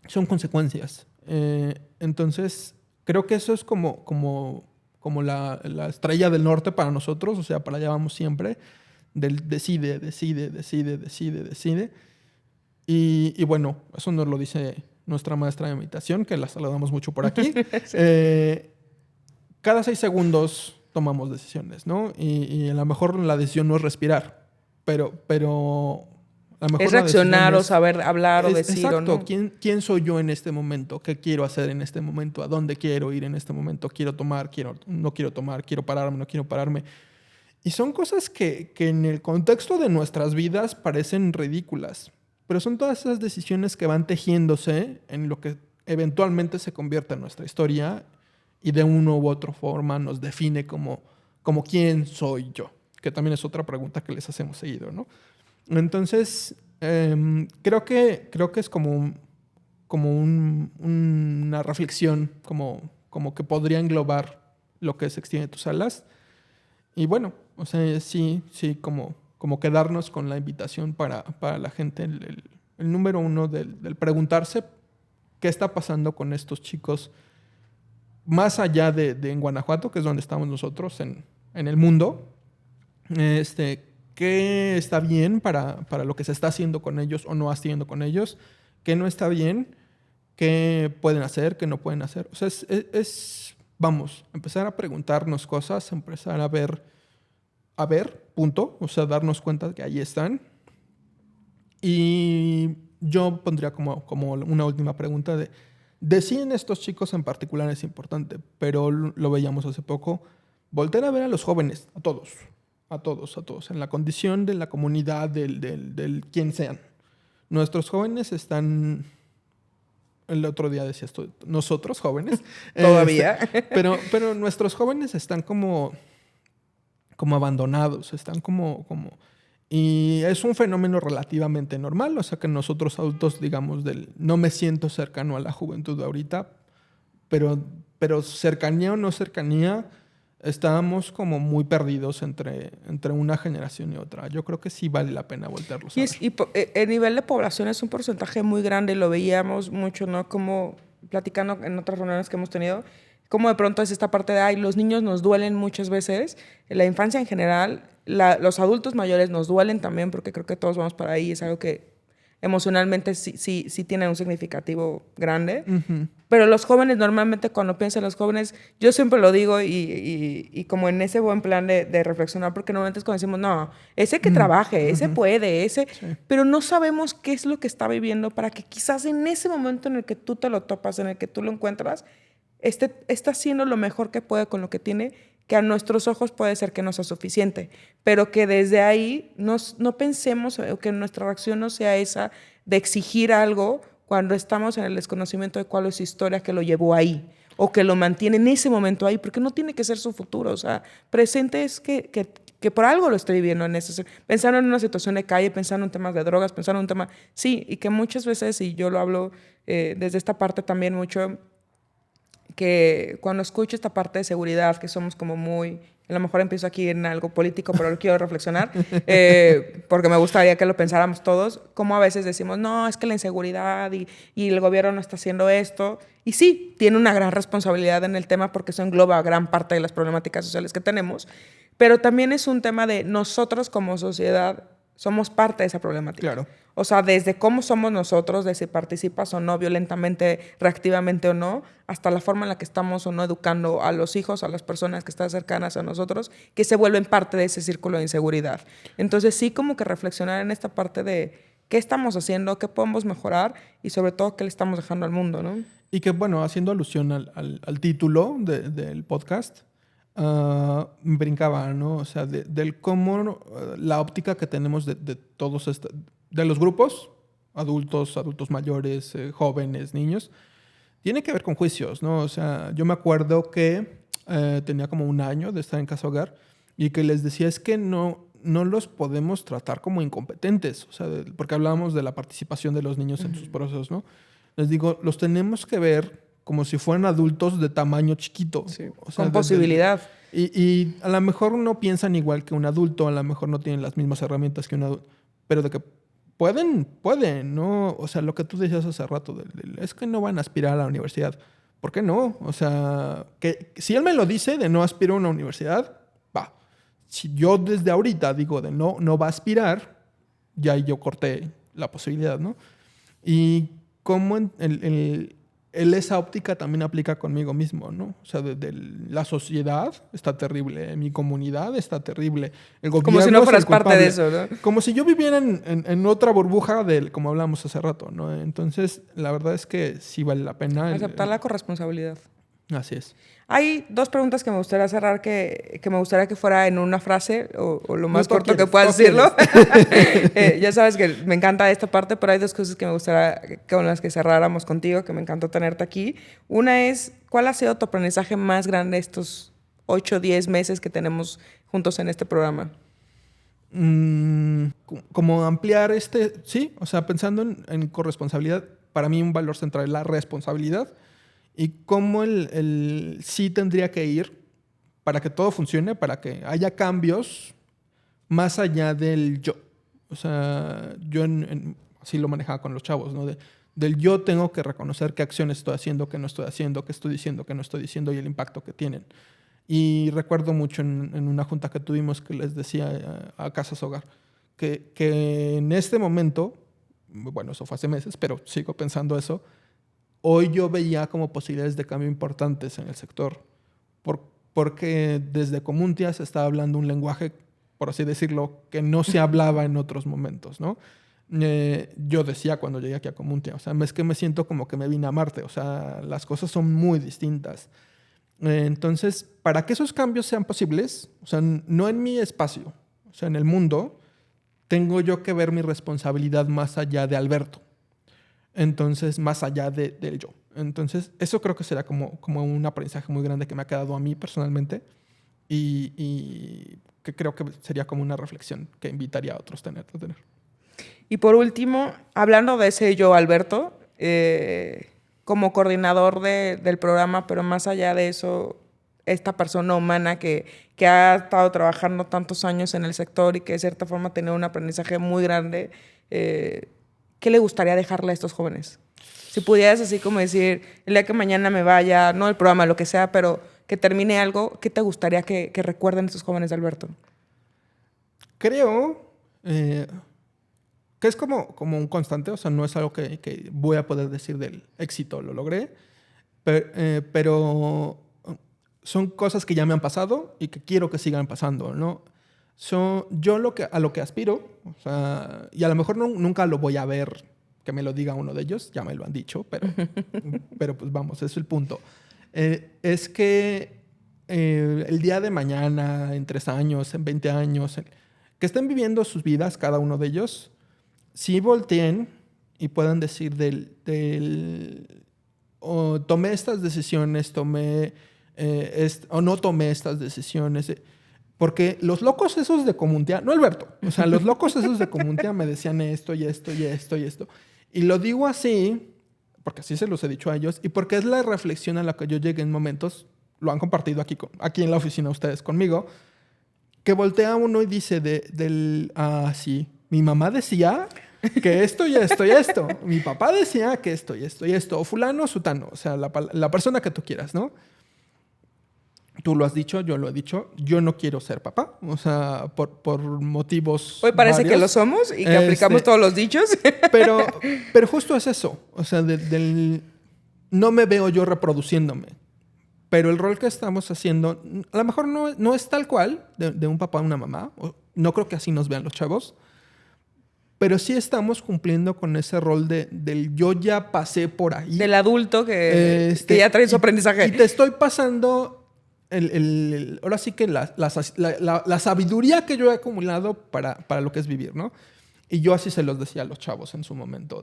son consecuencias. Entonces, creo que eso es como la estrella del norte para nosotros, o sea, para allá vamos siempre, del decide. Y bueno, eso nos lo dice nuestra maestra de meditación, que la saludamos mucho por aquí. Sí. Cada 6 segundos tomamos decisiones, ¿no? Y a lo mejor la decisión no es respirar, pero a lo mejor es reaccionar o saber hablar o decir. Exacto. ¿O no? ¿Quién soy yo en este momento? ¿Qué quiero hacer en este momento? ¿A dónde quiero ir en este momento? ¿Quiero tomar? ¿No quiero tomar? ¿Quiero pararme? ¿No quiero pararme? Y son cosas que en el contexto de nuestras vidas parecen ridículas, pero son todas esas decisiones que van tejiéndose en lo que eventualmente se convierte en nuestra historia y de una u otra forma nos define como quién soy yo, que también es otra pregunta que les hacemos seguido, ¿no? Entonces, creo que es como una reflexión, como que podría englobar lo que es Extiende tus alas. Y bueno, o sea, sí, como quedarnos con la invitación para la gente, el número uno del preguntarse qué está pasando con estos chicos más allá de en Guanajuato, que es donde estamos nosotros en el mundo, qué está bien para lo que se está haciendo con ellos o no haciendo con ellos, qué no está bien, qué pueden hacer, qué no pueden hacer. O sea, vamos, empezar a preguntarnos cosas, empezar a ver, punto, o sea, darnos cuenta que ahí están. Y yo pondría como una última pregunta de si en estos chicos en particular es importante, pero lo veíamos hace poco, voltear a ver a los jóvenes, a todos, en la condición de la comunidad, del quien sean. Nuestros jóvenes están, el otro día decía esto, nosotros jóvenes. Todavía. Pero nuestros jóvenes están como abandonados, están como... Y es un fenómeno relativamente normal, o sea que nosotros adultos, digamos, no me siento cercano a la juventud de ahorita, pero cercanía o no cercanía, estábamos como muy perdidos entre una generación y otra. Yo creo que sí vale la pena voltearlos a ver. Y el nivel de población es un porcentaje muy grande, lo veíamos mucho, ¿no? Como platicando en otras reuniones que hemos tenido, como de pronto es esta parte de, ay, los niños nos duelen muchas veces, la infancia en general, los adultos mayores nos duelen también, porque creo que todos vamos para ahí, es algo que emocionalmente sí tienen un significativo grande. Ujú. Pero los jóvenes, normalmente cuando piensan los jóvenes, yo siempre lo digo y como en ese buen plan de reflexionar, porque normalmente es cuando decimos, no, ese que trabaje, ese puede, ese... Sí. Pero no sabemos qué es lo que está viviendo para que quizás en ese momento en el que tú te lo topas, en el que tú lo encuentras, está haciendo lo mejor que puede con lo que tiene, que a nuestros ojos puede ser que no sea suficiente, pero que desde ahí no pensemos o que nuestra reacción no sea esa de exigir algo cuando estamos en el desconocimiento de cuál es su historia que lo llevó ahí o que lo mantiene en ese momento ahí, porque no tiene que ser su futuro. O sea, presente es que por algo lo estoy viviendo en ese, pensando en una situación de calle, pensando en temas de drogas, pensando en un tema, sí, y que muchas veces, y yo lo hablo desde esta parte también mucho, que cuando escucho esta parte de seguridad, que somos como muy, a lo mejor empiezo aquí en algo político, pero lo quiero reflexionar, porque me gustaría que lo pensáramos todos, como a veces decimos, no, es que la inseguridad y el gobierno no está haciendo esto. Y sí, tiene una gran responsabilidad en el tema porque eso engloba gran parte de las problemáticas sociales que tenemos, pero también es un tema de nosotros como sociedad somos parte de esa problemática. Claro. O sea, desde cómo somos nosotros, de si participas o no violentamente, reactivamente o no, hasta la forma en la que estamos o no educando a los hijos, a las personas que están cercanas a nosotros, que se vuelven parte de ese círculo de inseguridad. Entonces sí como que reflexionar en esta parte de qué estamos haciendo, qué podemos mejorar y sobre todo qué le estamos dejando al mundo, ¿no? Y que, bueno, haciendo alusión al título del podcast, brincaba, ¿no? O sea, del cómo la óptica que tenemos de todos de los grupos, adultos mayores, jóvenes, niños, tiene que ver con juicios, ¿no? O sea, yo me acuerdo que tenía como un año de estar en casa hogar y que les decía es que no los podemos tratar como incompetentes, o sea, porque hablábamos de la participación de los niños en sus procesos, ¿no? Les digo, los tenemos que ver como si fueran adultos de tamaño chiquito. Sí, O sea, con posibilidad. Y a lo mejor no piensan igual que un adulto, a lo mejor no tienen las mismas herramientas que un adulto, pero de que pueden, ¿no? O sea, lo que tú decías hace rato, es que no van a aspirar a la universidad. ¿Por qué no? O sea, que si él me lo dice de no aspiro a una universidad, va. Si yo desde ahorita digo de no va a aspirar, ya yo corté la posibilidad, ¿no? Y cómo esa óptica también aplica conmigo mismo, ¿no? O sea, la sociedad está terrible, mi comunidad está terrible, el gobierno Como si no es fueras el parte culpable. de eso, ¿no? Como si yo viviera en otra burbuja como hablamos hace rato, ¿no? Entonces, la verdad es que sí vale la pena. Aceptar la corresponsabilidad. Así es. Hay dos preguntas que me gustaría cerrar que me gustaría que fuera en una frase o lo más No, tú corto que quieres, puedas tú decirlo. Ya sabes que me encanta esta parte, pero hay dos cosas que me gustaría con las que cerráramos contigo, que me encantó tenerte aquí. Una es, ¿cuál ha sido tu aprendizaje más grande estos 8 o 10 meses que tenemos juntos en este programa? Como ampliar sí, o sea, pensando en corresponsabilidad, para mí un valor central es la responsabilidad y cómo el sí tendría que ir para que todo funcione, para que haya cambios más allá del yo. O sea, yo así lo manejaba con los chavos, ¿no? Del yo tengo que reconocer qué acciones estoy haciendo, qué no estoy haciendo, qué estoy diciendo, qué no estoy diciendo y el impacto que tienen. Y recuerdo mucho en una junta que tuvimos que les decía a Casas Hogar que en este momento, bueno, eso fue hace meses, pero sigo pensando eso, hoy yo veía como posibilidades de cambio importantes en el sector, porque desde Comuntia se estaba hablando un lenguaje, por así decirlo, que no se hablaba en otros momentos, ¿no? Yo decía cuando llegué aquí a Comuntia, o sea, es que me siento como que me vine a Marte, o sea, las cosas son muy distintas. Entonces, para que esos cambios sean posibles, o sea, no en mi espacio, o sea, en el mundo, tengo yo que ver mi responsabilidad más allá de Alberto. Entonces, más allá del yo. Entonces, eso creo que será como un aprendizaje muy grande que me ha quedado a mí personalmente y que creo que sería como una reflexión que invitaría a otros a tener. Y por último, hablando de ese yo, Alberto, como coordinador del programa, pero más allá de eso, esta persona humana que ha estado trabajando tantos años en el sector y que de cierta forma ha tenido un aprendizaje muy grande, ¿qué le gustaría dejarle a estos jóvenes? Si pudieras así como decir, el día que mañana me vaya, no el programa, lo que sea, pero que termine algo, ¿qué te gustaría que recuerden estos jóvenes de Alberto? Creo que es como un constante, o sea, no es algo que voy a poder decir del éxito, lo logré, pero son cosas que ya me han pasado y que quiero que sigan pasando, ¿no? Yo a lo que aspiro, o sea, y a lo mejor nunca lo voy a ver que me lo diga uno de ellos, ya me lo han dicho, pero pues vamos, ese es el punto. Es que el día de mañana, en 3 años, en 20 años, que estén viviendo sus vidas, cada uno de ellos, si volteen y puedan decir tomé estas decisiones, o no tomé estas decisiones. Porque los locos esos de Comuntia, no Alberto, o sea, los locos esos de Comuntia me decían esto y esto y esto y esto. Y lo digo así, porque así se los he dicho a ellos, y porque es la reflexión a la que yo llegué en momentos, lo han compartido aquí en la oficina ustedes conmigo, que voltea uno y dice sí, mi mamá decía que esto y esto y esto, mi papá decía que esto y esto y esto, o fulano o sutano, o sea, la persona que tú quieras, ¿no? Tú lo has dicho, yo lo he dicho. Yo no quiero ser papá. O sea, por motivos Hoy parece varios. Que lo somos y que aplicamos todos los dichos. Pero justo es eso. O sea, no me veo yo reproduciéndome. Pero el rol que estamos haciendo, a lo mejor no es tal cual de un papá o una mamá. No creo que así nos vean los chavos. Pero sí estamos cumpliendo con ese rol del yo ya pasé por ahí. Del adulto que ya trae su aprendizaje. Y te estoy pasando... ahora sí que la sabiduría que yo he acumulado para lo que es vivir, ¿no? Y yo así se los decía a los chavos en su momento.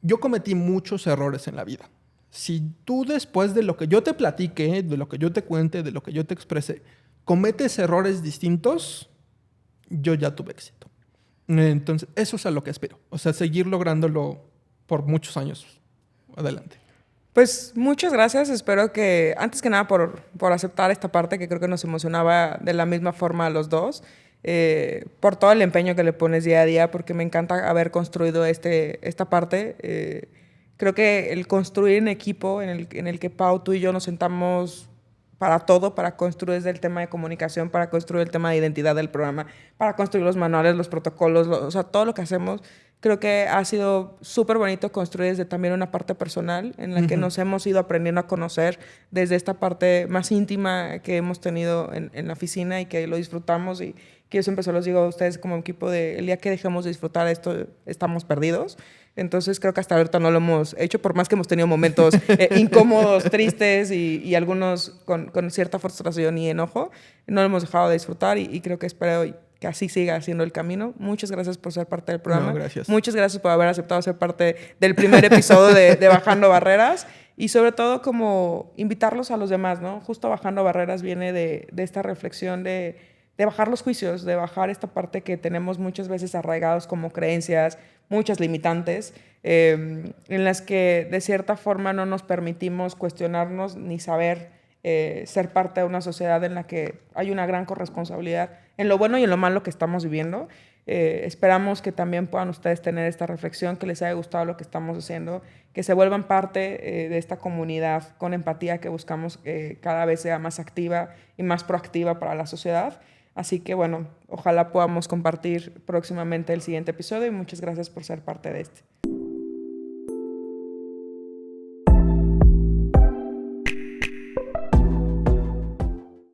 Yo cometí muchos errores en la vida. Si tú después de lo que yo te platique, de lo que yo te cuente, de lo que yo te exprese, cometes errores distintos, yo ya tuve éxito. Entonces, eso es a lo que espero. O sea, seguir lográndolo por muchos años adelante. Pues muchas gracias. Espero que, antes que nada, por aceptar esta parte que creo que nos emocionaba de la misma forma a los dos, por todo el empeño que le pones día a día, porque me encanta haber construido esta parte. Creo que el construir en equipo, en el que Pau, tú y yo nos sentamos para todo, para construir desde el tema de comunicación, para construir el tema de identidad del programa, para construir los manuales, los protocolos, o sea, todo lo que hacemos. Creo que ha sido súper bonito construir desde también una parte personal en la que nos hemos ido aprendiendo a conocer desde esta parte más íntima que hemos tenido en la oficina y que lo disfrutamos y que yo siempre se los digo a ustedes como equipo el día que dejemos de disfrutar esto, estamos perdidos. Entonces creo que hasta ahorita no lo hemos hecho, por más que hemos tenido momentos incómodos, tristes y algunos con cierta frustración y enojo, no lo hemos dejado de disfrutar y creo que espero que así siga siendo el camino. Muchas gracias por ser parte del programa. No, gracias. Muchas gracias por haber aceptado ser parte del primer episodio de Bajando Barreras y sobre todo como invitarlos a los demás, ¿no? Justo Bajando Barreras viene de esta reflexión de bajar los juicios, de bajar esta parte que tenemos muchas veces arraigados como creencias, muchas limitantes, en las que de cierta forma no nos permitimos cuestionarnos ni saber ser parte de una sociedad en la que hay una gran corresponsabilidad en lo bueno y en lo malo que estamos viviendo. Esperamos que también puedan ustedes tener esta reflexión, que les haya gustado lo que estamos haciendo, que se vuelvan parte de esta comunidad con empatía que buscamos que cada vez sea más activa y más proactiva para la sociedad. Así que bueno, ojalá podamos compartir próximamente el siguiente episodio y muchas gracias por ser parte de este.